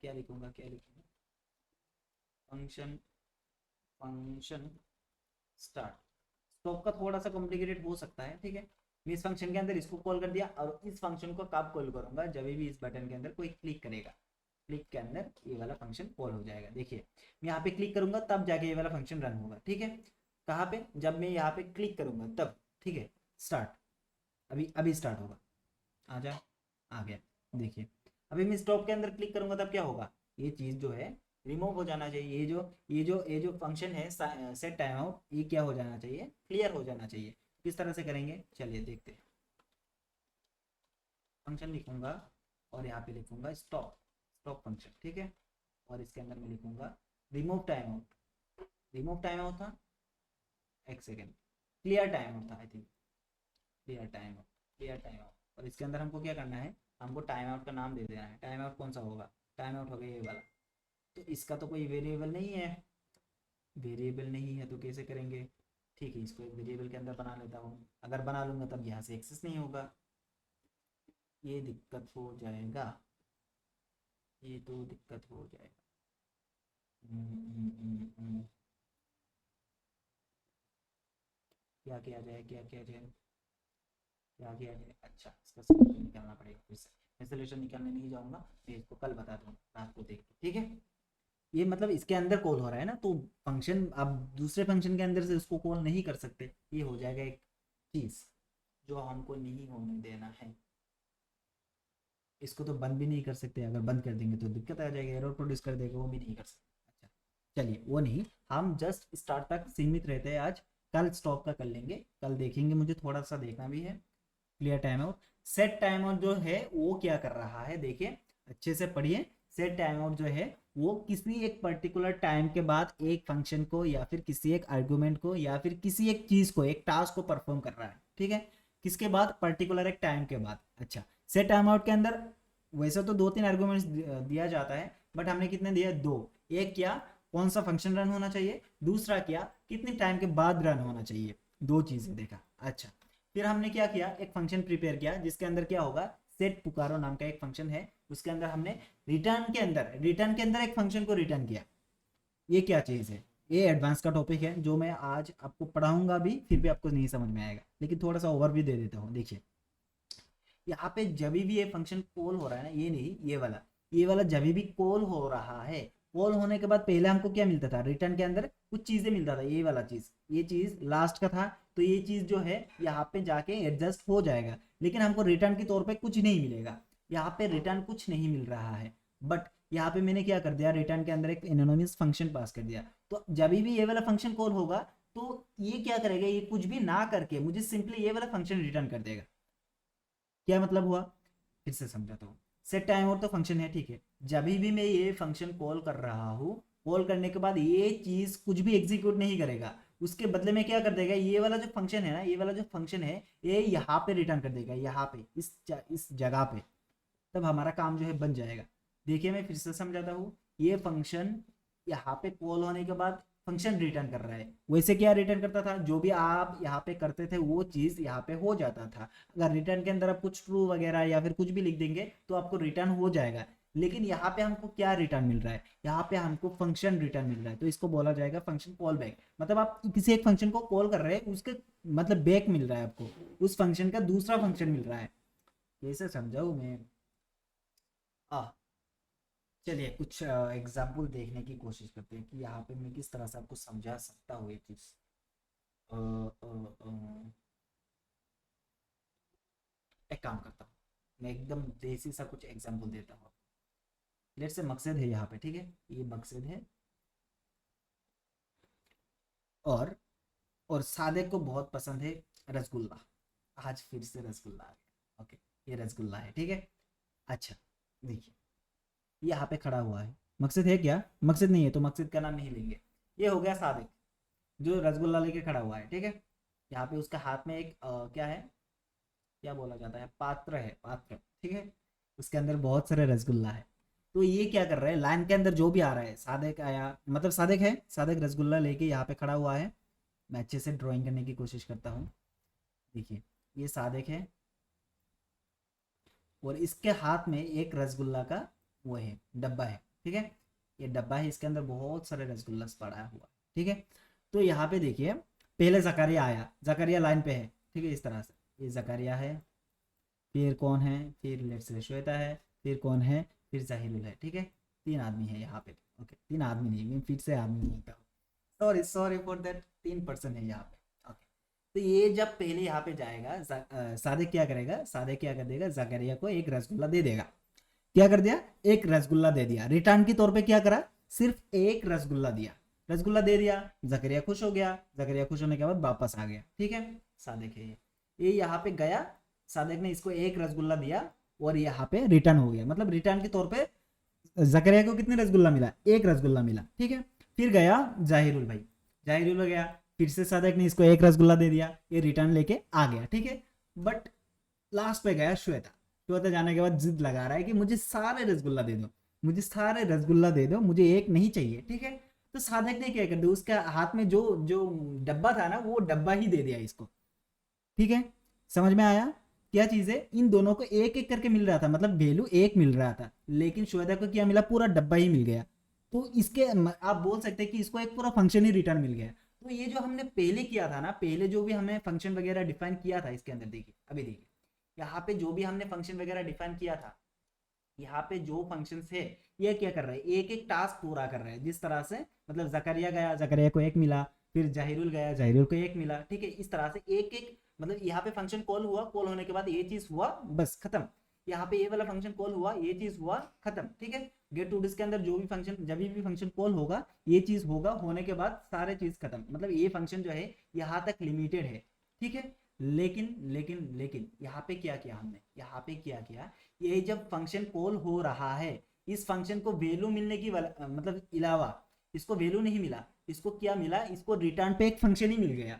क्या लिखूंगा, क्या लिखूंगा, फंक्शन, फंक्शन स्टार्ट। स्टॉप का थोड़ा सा कॉम्प्लिकेटेड हो सकता है। ठीक है, मैं इस फंक्शन के अंदर इसको कॉल कर दिया, और इस फंक्शन को कब कॉल करूंगा, जब भी इस बटन के अंदर कोई क्लिक करेगा, क्लिक के अंदर ये वाला फंक्शन कॉल हो जाएगा। देखिए मैं यहाँ पे क्लिक करूंगा तब जाके ये वाला फंक्शन रन होगा। ठीक है, कहाँ पे, जब मैं यहाँ पे क्लिक करूंगा तब। ठीक है, स्टार्ट, अभी अभी स्टार्ट होगा, आ जा, आ गया। देखिए अभी मैं स्टॉप के अंदर क्लिक करूंगा तब क्या होगा, ये चीज़ जो है रिमूव हो जाना चाहिए। ये जो फंक्शन है सेट टाइम आउट, ये क्या हो जाना चाहिए, क्लियर हो जाना चाहिए। किस तरह से करेंगे, चलिए देखते हैं। फंक्शन लिखूंगा और यहाँ पे लिखूंगा स्टॉप, स्टॉप फंक्शन। ठीक है, और इसके अंदर मैं लिखूंगा remove time out. Remove time out था, एक सेकेंड, क्लियर टाइम आउट था I think, clear time out, clear time out. और इसके अंदर हमको क्या करना है, हमको टाइम आउट का नाम दे देना है। टाइम आउट कौन सा होगा, टाइम आउट हो गया ये वाला। तो इसका तो कोई वेरिएबल नहीं है, वेरिएबल नहीं है तो कैसे करेंगे। ठीक है, इसको एक वेरिएबल के अंदर बना लेता हूँ। अगर बना लूँगा तब यहाँ से एक्सेस नहीं होगा, ये दिक्कत हो जाएगा, ये तो दिक्कत हो जाएगा। क्या किया जाए, क्या किया जाए, क्या किया जाए। अच्छा, इसका सोल्यूशन निकालना पड़ेगा फिर से। मैं सोल्यूशन निकालने नहीं जाऊँगा, मैं इसको कल बता दूँगा रात को देख के। ठीक है, ये मतलब इसके अंदर कॉल हो रहा है ना, तो फंक्शन आप दूसरे फंक्शन के अंदर से उसको कॉल नहीं कर सकते। ये हो जाएगा एक चीज़ जो हमको नहीं होने देना है। इसको तो बंद भी नहीं कर सकते, अगर बंद कर देंगे तो दिक्कत आ जाएगी, एरर प्रोड्यूस कर देगा, वो भी नहीं कर सकते। अच्छा चलिए, वो नहीं, हम जस्ट स्टार्ट तक सीमित रहते हैं आज, कल स्टॉप का कर लेंगे, कल देखेंगे, मुझे थोड़ा सा देखना भी है। Clear time out. Set time out जो है वो क्या कर रहा है, देखिए अच्छे से पढ़िए। सेट टाइम आउट जो है वो किसी एक पर्टिकुलर टाइम के बाद एक फंक्शन को या फिर किसी एक आर्गुमेंट को या फिर किसी एक चीज को, एक टास्क को परफॉर्म कर रहा है, ठीक है, किसके बाद, पर्टिकुलर एक टाइम के बाद। अच्छा, सेट टाइम आउट के अंदर वैसे तो 2-3 आर्गुमेंट्स दिया जाता है, बट हमने कितने दिए, 2। एक क्या, कौन सा फंक्शन रन होना चाहिए, दूसरा क्या, कितने टाइम के बाद रन होना चाहिए, 2 चीजें देखा। अच्छा, फिर हमने क्या किया, एक फंक्शन प्रिपेयर किया जिसके अंदर क्या होगा, सेट पुकारो नाम का एक फंक्शन है, उसके अंदर हमने रिटर्न के अंदर एक फंक्शन को रिटर्न किया। ये क्या चीज है, ये एडवांस का टॉपिक है जो मैं आज आपको पढ़ाऊंगा भी, फिर भी आपको नहीं समझ में आएगा, लेकिन थोड़ा सा ओवरव्यू दे देता हूँ। देखिए यहाँ पे जब भी ये फंक्शन कॉल हो रहा है ना, ये नहीं, ये वाला जब भी कॉल हो रहा है, कॉल होने के बाद पहले हमको क्या मिलता था, रिटर्न के अंदर कुछ चीजें मिलता था, ये वाला चीज, ये चीज लास्ट का था, तो ये चीज जो है यहाँ पे जाके एडजस्ट हो जाएगा, लेकिन हमको रिटर्न के तौर पे कुछ नहीं मिलेगा। यहाँ पे रिटर्न कुछ नहीं मिल रहा है, बट यहाँ पे मैंने क्या कर दिया, रिटर्न के अंदर एक एनोनिमस फंक्शन पास कर दिया। तो जब भी ये वाला फंक्शन कॉल होगा तो ये क्या करेगा, ये कुछ भी ना करके मुझे सिंपली ये वाला फंक्शन रिटर्न कर देगा। क्या मतलब हुआ, फिर से समझाता हूँ। सेट टाइम आउट तो फंक्शन है, ठीक है, जब भी मैं ये फंक्शन कॉल कर रहा हूँ, कॉल करने के बाद ये चीज कुछ भी एग्जीक्यूट नहीं करेगा, उसके बदले में क्या कर देगा, ये वाला जो फंक्शन है ना, ये वाला जो फंक्शन है ये यहाँ पे रिटर्न कर देगा, यहाँ पे इस जगह पे, तब हमारा काम जो है बन जाएगा। देखिए मैं फिर से समझाता हूँ, ये फंक्शन यहाँ पे कॉल होने के बाद फंक्शन रिटर्न कर रहा है, वैसे क्या रिटर्न करता था, जो भी आप यहाँ पे करते थे वो चीज यहाँ पे हो जाता था। अगर रिटर्न के अंदर आप कुछ ट्रू वगैरह या फिर कुछ भी लिख देंगे तो आपको रिटर्न हो जाएगा, लेकिन यहाँ पे हमको क्या रिटर्न मिल रहा है, यहाँ पे हमको फंक्शन रिटर्न मिल रहा है, तो इसको बोला जाएगा फंक्शन कॉल बैक। मतलब आप किसी एक फंक्शन को कॉल कर रहे हैं, उसके मतलब बैक मिल रहा है आपको, उस फंक्शन का दूसरा फंक्शन मिल रहा है। कैसे समझाऊं मैं, आ चलिए कुछ एग्जाम्पल देखने की कोशिश करते हैं कि यहाँ पे मैं किस तरह से आपको समझा सकता हूँ ये चीज। अ, अ, अ, एक काम करता हूँ, मैं एकदम देसी सा कुछ एग्जाम्पल देता हूँ। लेट से मकसद है यहाँ पे, ठीक है, ये मकसद है, और सादिक को बहुत पसंद है रसगुल्ला। आज फिर से रसगुल्ला आ गया, ओके, ये रसगुल्ला है, ठीक है। अच्छा, देखिए यहाँ पे खड़ा हुआ है, मकसद है क्या, मकसद नहीं है तो मकसद का नाम नहीं लेंगे। ये हो गया सादिक जो रसगुल्ला लेके खड़ा हुआ है, ठीक है। यहाँ पे उसका हाथ में एक क्या है, क्या बोला जाता है, पात्र है, पात्र, ठीक है, उसके अंदर बहुत सारे रसगुल्ला है। तो ये क्या कर रहा है, लाइन के अंदर जो भी आ रहा है, सादिक आया, मतलब सादिक है, सादिक रसगुल्ला लेके यहाँ पे खड़ा हुआ है। मैं अच्छे से ड्राइंग करने की कोशिश करता हूँ। देखिए ये सादिक है और इसके हाथ में एक रसगुल्ला का वो है, डब्बा है, ठीक है, ये डब्बा है, इसके अंदर बहुत सारे रसगुल्ला पड़ा हुआ है, ठीक है। तो यहाँ पे देखिए पहले जकरिया आया, जकरिया लाइन पे है, ठीक है, इस तरह से ये जकरिया है, फिर कौन है, फिर लेट्स से श्वेता है, फिर कौन है, फिर जाहिरुल है, ठीक है। 3 आदमी है यहाँ पे, ओके, 3 आदमी नहीं, मैं फिर से आदमी नहीं था, sorry sorry for that, 3 person है यहाँ पे, ओके। तो ये जब पहले यहाँ पे जाएगा, सादिक क्या करेगा, सादिक क्या कर देगा, जकरिया को एक रसगुल्ला दे देगा। क्या कर दिया, एक रसगुल्ला दे दिया, रिटर्न के तौर पे क्या करा, सिर्फ एक रसगुल्ला दिया, रसगुल्ला दे दिया, जकरिया खुश हो गया, जकरिया खुश होने के बाद वापस आ गया, ठीक है। सादिक है ये यहाँ पे गया, सादिक ने इसको एक रसगुल्ला दिया और यहाँ पे रिटर्न हो गया, मतलब रिटर्न के तौर पे जकरिया को कितने रसगुल्ला मिला, एक रसगुल्ला मिला, ठीक है। फिर गया जाहिरुल भाई, जाहिरुल हो गया, फिर से सादिक ने इसको एक रसगुल्ला दे दिया, ये रिटर्न लेके आ गया, ठीक है। बट लास्ट पे गया श्वेता, श्वेता जाने के बाद जिद लगा रहा है कि मुझे सारे रसगुल्ला दे दो, मुझे सारे रसगुल्ला दे दो, मुझे एक नहीं चाहिए, ठीक है। तो सादिक ने क्या कर दिया, उसका हाथ में जो जो डब्बा था ना, वो डब्बा ही दे दिया इसको, ठीक है। समझ में आया क्या चीज है, इन दोनों को एक एक करके मिल रहा था, मतलब वैल्यू एक मिल रहा था, लेकिन श्वेता को क्या मिला, पूरा डब्बा ही मिल गया। तो इसके आप बोल सकते हैं कि इसको एक पूरा फंक्शन ही रिटर्न मिल गया। तो ये जो हमने पहले किया था ना, पहले जो भी हमने फंक्शन वगैरह डिफाइन किया था इसके अंदर, देखिए अभी देखिए यहाँ पे जो भी हमने फंक्शन वगैरह डिफाइन किया था, यहाँ पे जो फंक्शंस है ये क्या कर रहे हैं, एक एक टास्क पूरा कर रहे हैं, जिस तरह से मतलब जकरिया गया, जकरिया को एक मिला, फिर जाहिरुल गया, जाहिरुल को एक मिला, ठीक है। इस तरह से एक एक, मतलब यहाँ पे फंक्शन कॉल हुआ, कॉल होने के बाद ये चीज हुआ, बस खत्म। यहाँ पे ये वाला फंक्शन कॉल हुआ, ये चीज हुआ, खत्म, ठीक है। गेट टू डिस्क के अंदर जो भी फंक्शन, जब भी फंक्शन कॉल होगा ये चीज होगा, होने के बाद सारे चीज खत्म, मतलब ये फंक्शन जो है यहाँ तक लिमिटेड है, ठीक है। लेकिन यहाँ पे क्या किया हमने, यहाँ पे क्या किया, ये जब फंक्शन कॉल हो रहा है, इस फंक्शन को वैल्यू मिलने की मतलब अलावा इसको वैल्यू नहीं मिला, इसको क्या मिला, इसको रिटर्न पे एक फंक्शन ही मिल गया।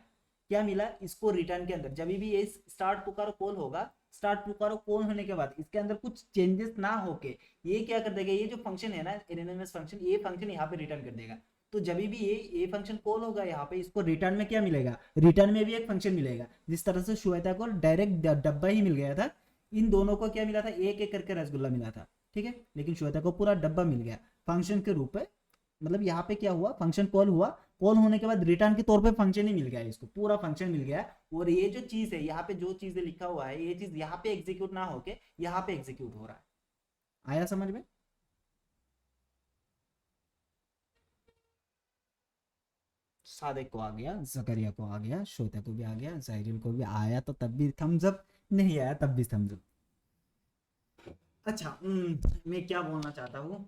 क्या मिला इसको रिटर्न के अंदर, जब भी ये स्टार्ट पुकारो कॉल होगा, स्टार्ट पुकारो कॉल होने के बाद इसके अंदर कुछ चेंजेस ना होके ये क्या कर देगा, ये जो फंक्शन है ना एनएनएमएस फंक्शन, ये फंक्शन यहाँ पे रिटर्न कर देगा। तो जब भी ये फंक्शन कॉल होगा यहाँ पे, इसको रिटर्न में क्या मिलेगा, रिटर्न में भी एक फंक्शन मिलेगा। जिस तरह से श्वेता को डायरेक्ट डब्बा ही मिल गया था, इन दोनों को क्या मिला था, एक एक करके रसगुल्ला मिला था, ठीक है, लेकिन श्वेता को पूरा डब्बा मिल गया फंक्शन के रूप में। मतलब यहाँ पे क्या हुआ, फंक्शन कॉल हुआ, कॉल होने के बाद रिटर्न के तौर पे फंक्शन ही मिल गया, इसको पूरा फंक्शन मिल गया। और ये जो चीज है यहाँ पे, जो चीज लिखा हुआ है, ये चीज यहाँ पे एग्जीक्यूट ना होके यहाँ पे एग्जीक्यूट हो रहा है। आया समझ में? सादिक को आ गया, जकरिया को आ गया, श्वेता को भी आ गया, जाहिरिन को भी आया तो तब भी थम्स अप, नहीं आया तब भी थम्स अप। अच्छा, मैं क्या बोलना चाहता हूँ,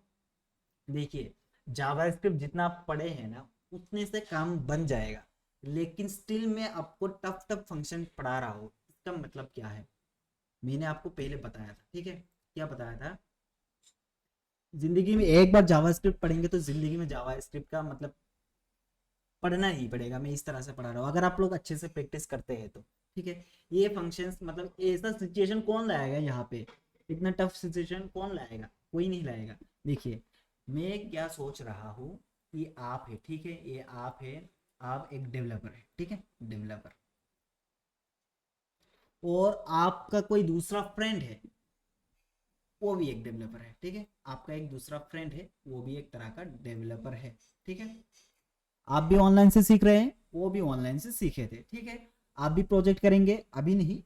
देखिए जावास्क्रिप्ट जितना आप पढ़े हैं ना उतने से काम बन जाएगा, लेकिन स्टिल मैं आपको टफ टफ फंक्शन पढ़ा रहा हूँ। इसका मतलब क्या है, मैंने आपको पहले बताया था, ठीक है, क्या बताया था, जिंदगी में एक बार जावास्क्रिप्ट पढ़ेंगे तो जिंदगी में जावास्क्रिप्ट का मतलब पढ़ना ही पड़ेगा। मैं इस तरह से पढ़ा रहा हूँ, अगर आप लोग अच्छे से प्रैक्टिस करते हैं तो, ठीक है। ये फंक्शंस मतलब ऐसा सिचुएशन कौन लाएगा यहाँ पे, इतना टफ सिचुएशन कौन लाएगा, कोई नहीं लाएगा। देखिए मैं क्या सोच रहा हूँ, ये आप है, ठीक है, ये आप है, आप एक डेवलपर है, ठीक है, डेवलपर, और आपका कोई दूसरा फ्रेंड है, वो भी एक डेवलपर है, ठीक है, आपका एक दूसरा फ्रेंड है, वो भी एक तरह का डेवलपर है, ठीक है। आप भी ऑनलाइन से सीख रहे हैं, वो भी ऑनलाइन से सीखे थे, ठीक है। आप भी प्रोजेक्ट करेंगे, अभी नहीं,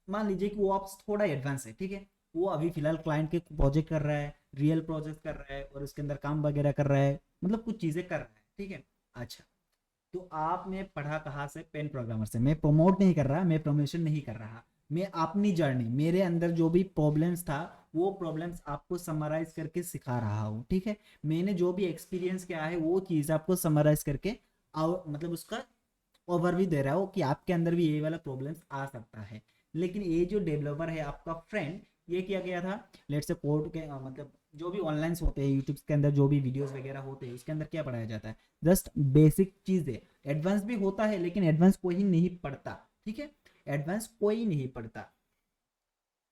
मान लीजिए कि वो आप थोड़ा एडवांस है, ठीक है, वो अभी फिलहाल क्लाइंट के प्रोजेक्ट कर रहा है, रियल प्रोजेक्ट कर रहा है, और उसके अंदर काम वगैरह कर रहा है, मतलब कुछ चीज़ें कर रहा है, ठीक है। अच्छा, तो आपने पढ़ा कहाँ से, पेन प्रोग्रामर से। मैं प्रमोट नहीं कर रहा, मैं प्रमोशन नहीं कर रहा, मैं अपनी जर्नी, मेरे अंदर जो भी प्रॉब्लम्स था वो प्रॉब्लम्स आपको समराइज करके सिखा रहा हूँ, ठीक है। मैंने जो भी एक्सपीरियंस किया है वो चीज़ आपको समराइज करके मतलब उसका ओवरव्यू दे रहा हो कि आपके अंदर भी ये वाला प्रॉब्लम्स आ सकता है। लेकिन ये जो डेवलपर है आपका फ्रेंड, ये किया गया था, लेट्स से कोड के मतलब जो भी ऑनलाइन होते हैं यूट्यूब के अंदर जो भी वीडियोस वगैरह होते हैं उसके अंदर क्या पढ़ाया जाता है, जस्ट बेसिक चीज़ें। एडवांस भी होता है लेकिन एडवांस कोई नहीं पढ़ता, ठीक है, एडवांस कोई नहीं पढ़ता।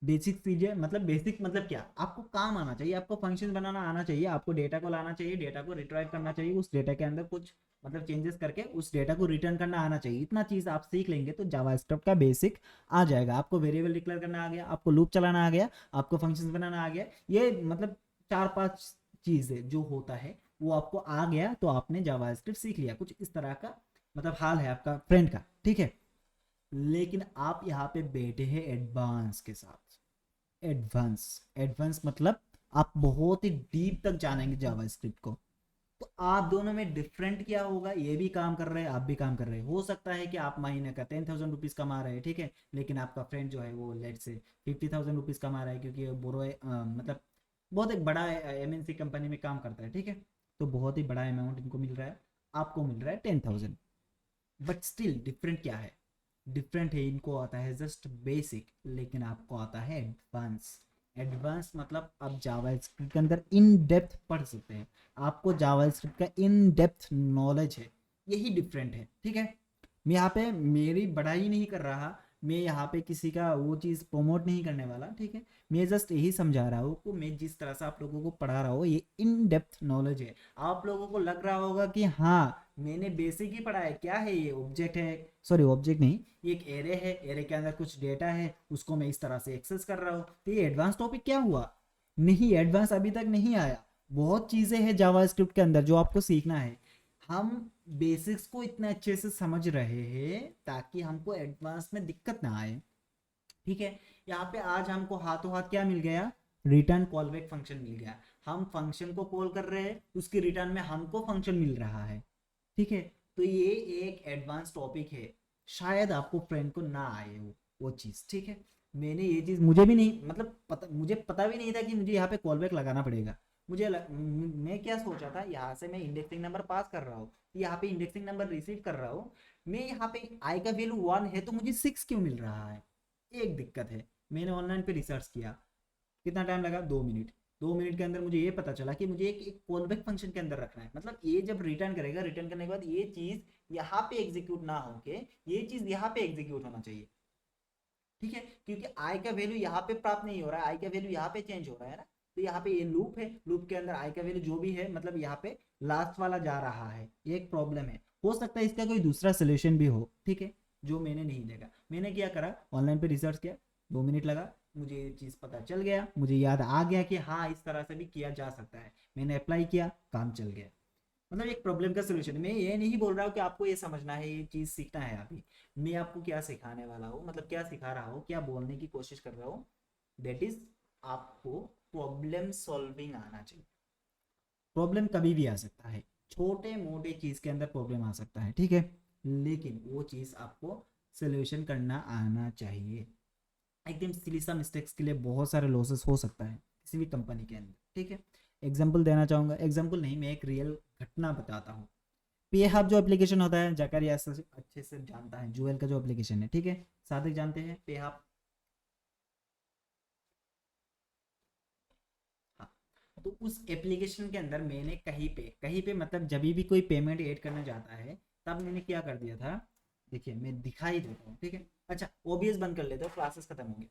बेसिक चीजें मतलब बेसिक मतलब क्या, आपको काम आना चाहिए, आपको फंक्शन बनाना आना चाहिए, आपको डेटा को लाना चाहिए, डेटा को रिट्राइव करना चाहिए, उस डेटा के अंदर कुछ मतलब चेंजेस करके उस डेटा को रिटर्न करना आना चाहिए। इतना चीज आप सीख लेंगे तो जावास्क्रिप्ट का बेसिक आ जाएगा। आपको वेरिएबल डिक्लेयर करना आ गया, आपको लूप चलाना आ गया, आपको फंक्शन बनाना आ गया, ये मतलब 4-5 चीजें जो होता है वो आपको आ गया, तो आपने जावास्क्रिप्ट सीख लिया। कुछ इस तरह का मतलब हाल है आपका फ्रेंड का, ठीक है। लेकिन आप यहाँ पे बैठे हैं एडवांस के साथ, एडवांस, एडवांस मतलब आप बहुत ही डीप तक जानेंगे जावास्क्रिप्ट को। तो आप दोनों में डिफरेंट क्या होगा, ये भी काम कर रहे हैं, आप भी काम कर रहे हैं। हो सकता है कि आप महीने का 10,000 रुपीज़ कमा रहे हैं, ठीक है, लेकिन आपका फ्रेंड जो है वो लेट से 50,000 रुपीज़ कमा रहा है, क्योंकि वो बोरो मतलब बहुत एक बड़ा एमएनसी कंपनी में काम करता है, ठीक है, तो बहुत ही बड़ा अमाउंट इनको मिल रहा है, आपको मिल रहा है 10,000। बट स्टिल डिफरेंट क्या है, डिफरेंट है, इनको आता है जस्ट बेसिक, लेकिन आपको आता है एडवांस। एडवांस मतलब आप जावास्क्रिप्ट के अंदर इन डेप्थ पढ़ सकते हैं, आपको जावास्क्रिप्ट का इन डेप्थ नॉलेज है, यही डिफरेंट है, ठीक है। मैं यहाँ पे मेरी बढ़ाई नहीं कर रहा, मैं यहाँ पे किसी का वो चीज़ प्रमोट नहीं करने वाला, ठीक है, मैं जस्ट यही समझा रहा हूँ कि मैं जिस तरह से आप लोगों को पढ़ा रहा हूँ ये इन डेप्थ नॉलेज है। आप लोगों को लग रहा होगा कि हाँ मैंने बेसिक ही पढ़ा है, क्या है ये, ऑब्जेक्ट है, सॉरी ऑब्जेक्ट नहीं, ये एक एरे है, एरे के अंदर कुछ डेटा है, उसको मैं इस तरह से एक्सेस कर रहा हूँ, तो ये एडवांस टॉपिक क्या हुआ, नहीं, एडवांस अभी तक नहीं आया। बहुत चीज़ें हैं जावास्क्रिप्ट के अंदर जो आपको सीखना है। हम बेसिक्स को इतने अच्छे से समझ रहे हैं ताकि हमको एडवांस में दिक्कत ना आए, ठीक है। यहाँ पे आज हमको हाथों हाथ क्या मिल गया, रिटर्न कॉलबैक फंक्शन मिल गया। हम फंक्शन को कॉल कर रहे हैं, उसके रिटर्न में हमको फंक्शन मिल रहा है, ठीक है। तो ये एक एडवांस टॉपिक है, शायद आपको फ्रेंड को ना आए वो चीज़, ठीक है। मैंने ये चीज़ मुझे भी नहीं मतलब मुझे पता भी नहीं था कि मुझे यहाँ पे कॉलबैक लगाना पड़ेगा। मैं क्या सोचा था, यहाँ से मैं इंडेक्सिंग नंबर पास कर रहा हूँ, यहाँ पे इंडेक्सिंग नंबर रिसीव कर रहा हूँ, मैं यहाँ पे आई का वैल्यू 1 है तो मुझे 6 क्यों मिल रहा है, एक दिक्कत है। मैंने ऑनलाइन पे रिसर्च किया, कितना टाइम लगा, 2 मिनट। 2 मिनट के अंदर मुझे ये पता चला कि मुझे एक कॉलबैक फंक्शन के अंदर रखना है, मतलब ये जब रिटर्न करेगा, रिटर्न करने के बाद ये चीज यहाँ पे एग्जीक्यूट ना होके ये चीज यहाँ पे एग्जीक्यूट होना चाहिए, ठीक है, क्योंकि आई का वैल्यू यहाँ पे प्राप्त नहीं हो रहा है, आई का वैल्यू यहाँ पे चेंज हो रहा है ना, तो यहाँ पे ये लूप है, लूप के अंदर आई का वैल्यू जो भी है मतलब यहाँ पे लास्ट वाला जा रहा है, ये एक प्रॉब्लम है। हो सकता है इसका कोई दूसरा सोल्यूशन भी हो, ठीक है, जो मैंने नहीं देखा। मैंने क्या करा, ऑनलाइन पे रिसर्च किया, 2 मिनट लगा, मुझे ये चीज़ पता चल गया, मुझे याद आ गया कि हाँ इस तरह से भी किया जा सकता है, मैंने अप्लाई किया, काम चल गया। मतलब एक प्रॉब्लम का सोल्यूशन। मैं ये नहीं बोल रहा हूँ कि आपको ये समझना है, ये चीज़ सीखना है अभी। मैं आपको क्या सिखाने वाला हूँ, मतलब क्या सिखा रहा हूँ, क्या बोलने की कोशिश कर रहा हूँ, दैट इज आपको प्रॉब्लम सॉल्विंग आना चाहिए। प्रॉब्लम कभी भी आ सकता है, छोटे मोटे चीज़ के अंदर प्रॉब्लम आ सकता है, ठीक है, लेकिन वो चीज़ आपको सोल्यूशन करना आना चाहिए। एकदम सिली सा मिस्टेक्स के लिए बहुत सारे लॉसेस हो सकता है किसी भी कंपनी के अंदर, ठीक है। एग्जाम्पल देना चाहूँगा, एग्जाम्पल नहीं, मैं एक रियल घटना बताता हूँ। पे हब जो एप्लीकेशन होता है, जकरिया अच्छे से जानता है, जूएल का जो एप्लीकेशन है, ठीक है, सादिक जानते हैं पे हब, हाँ। तो उस एप्लीकेशन के अंदर मैंने कहीं पे मतलब जब भी कोई पेमेंट ऐड करना चाहता है तब मैंने क्या कर दिया था, देखिए मैं दिखाई देता हूँ, ठीक है। अच्छा ओबीएस बंद कर लेते हो, क्लासेस खत्म हो गए।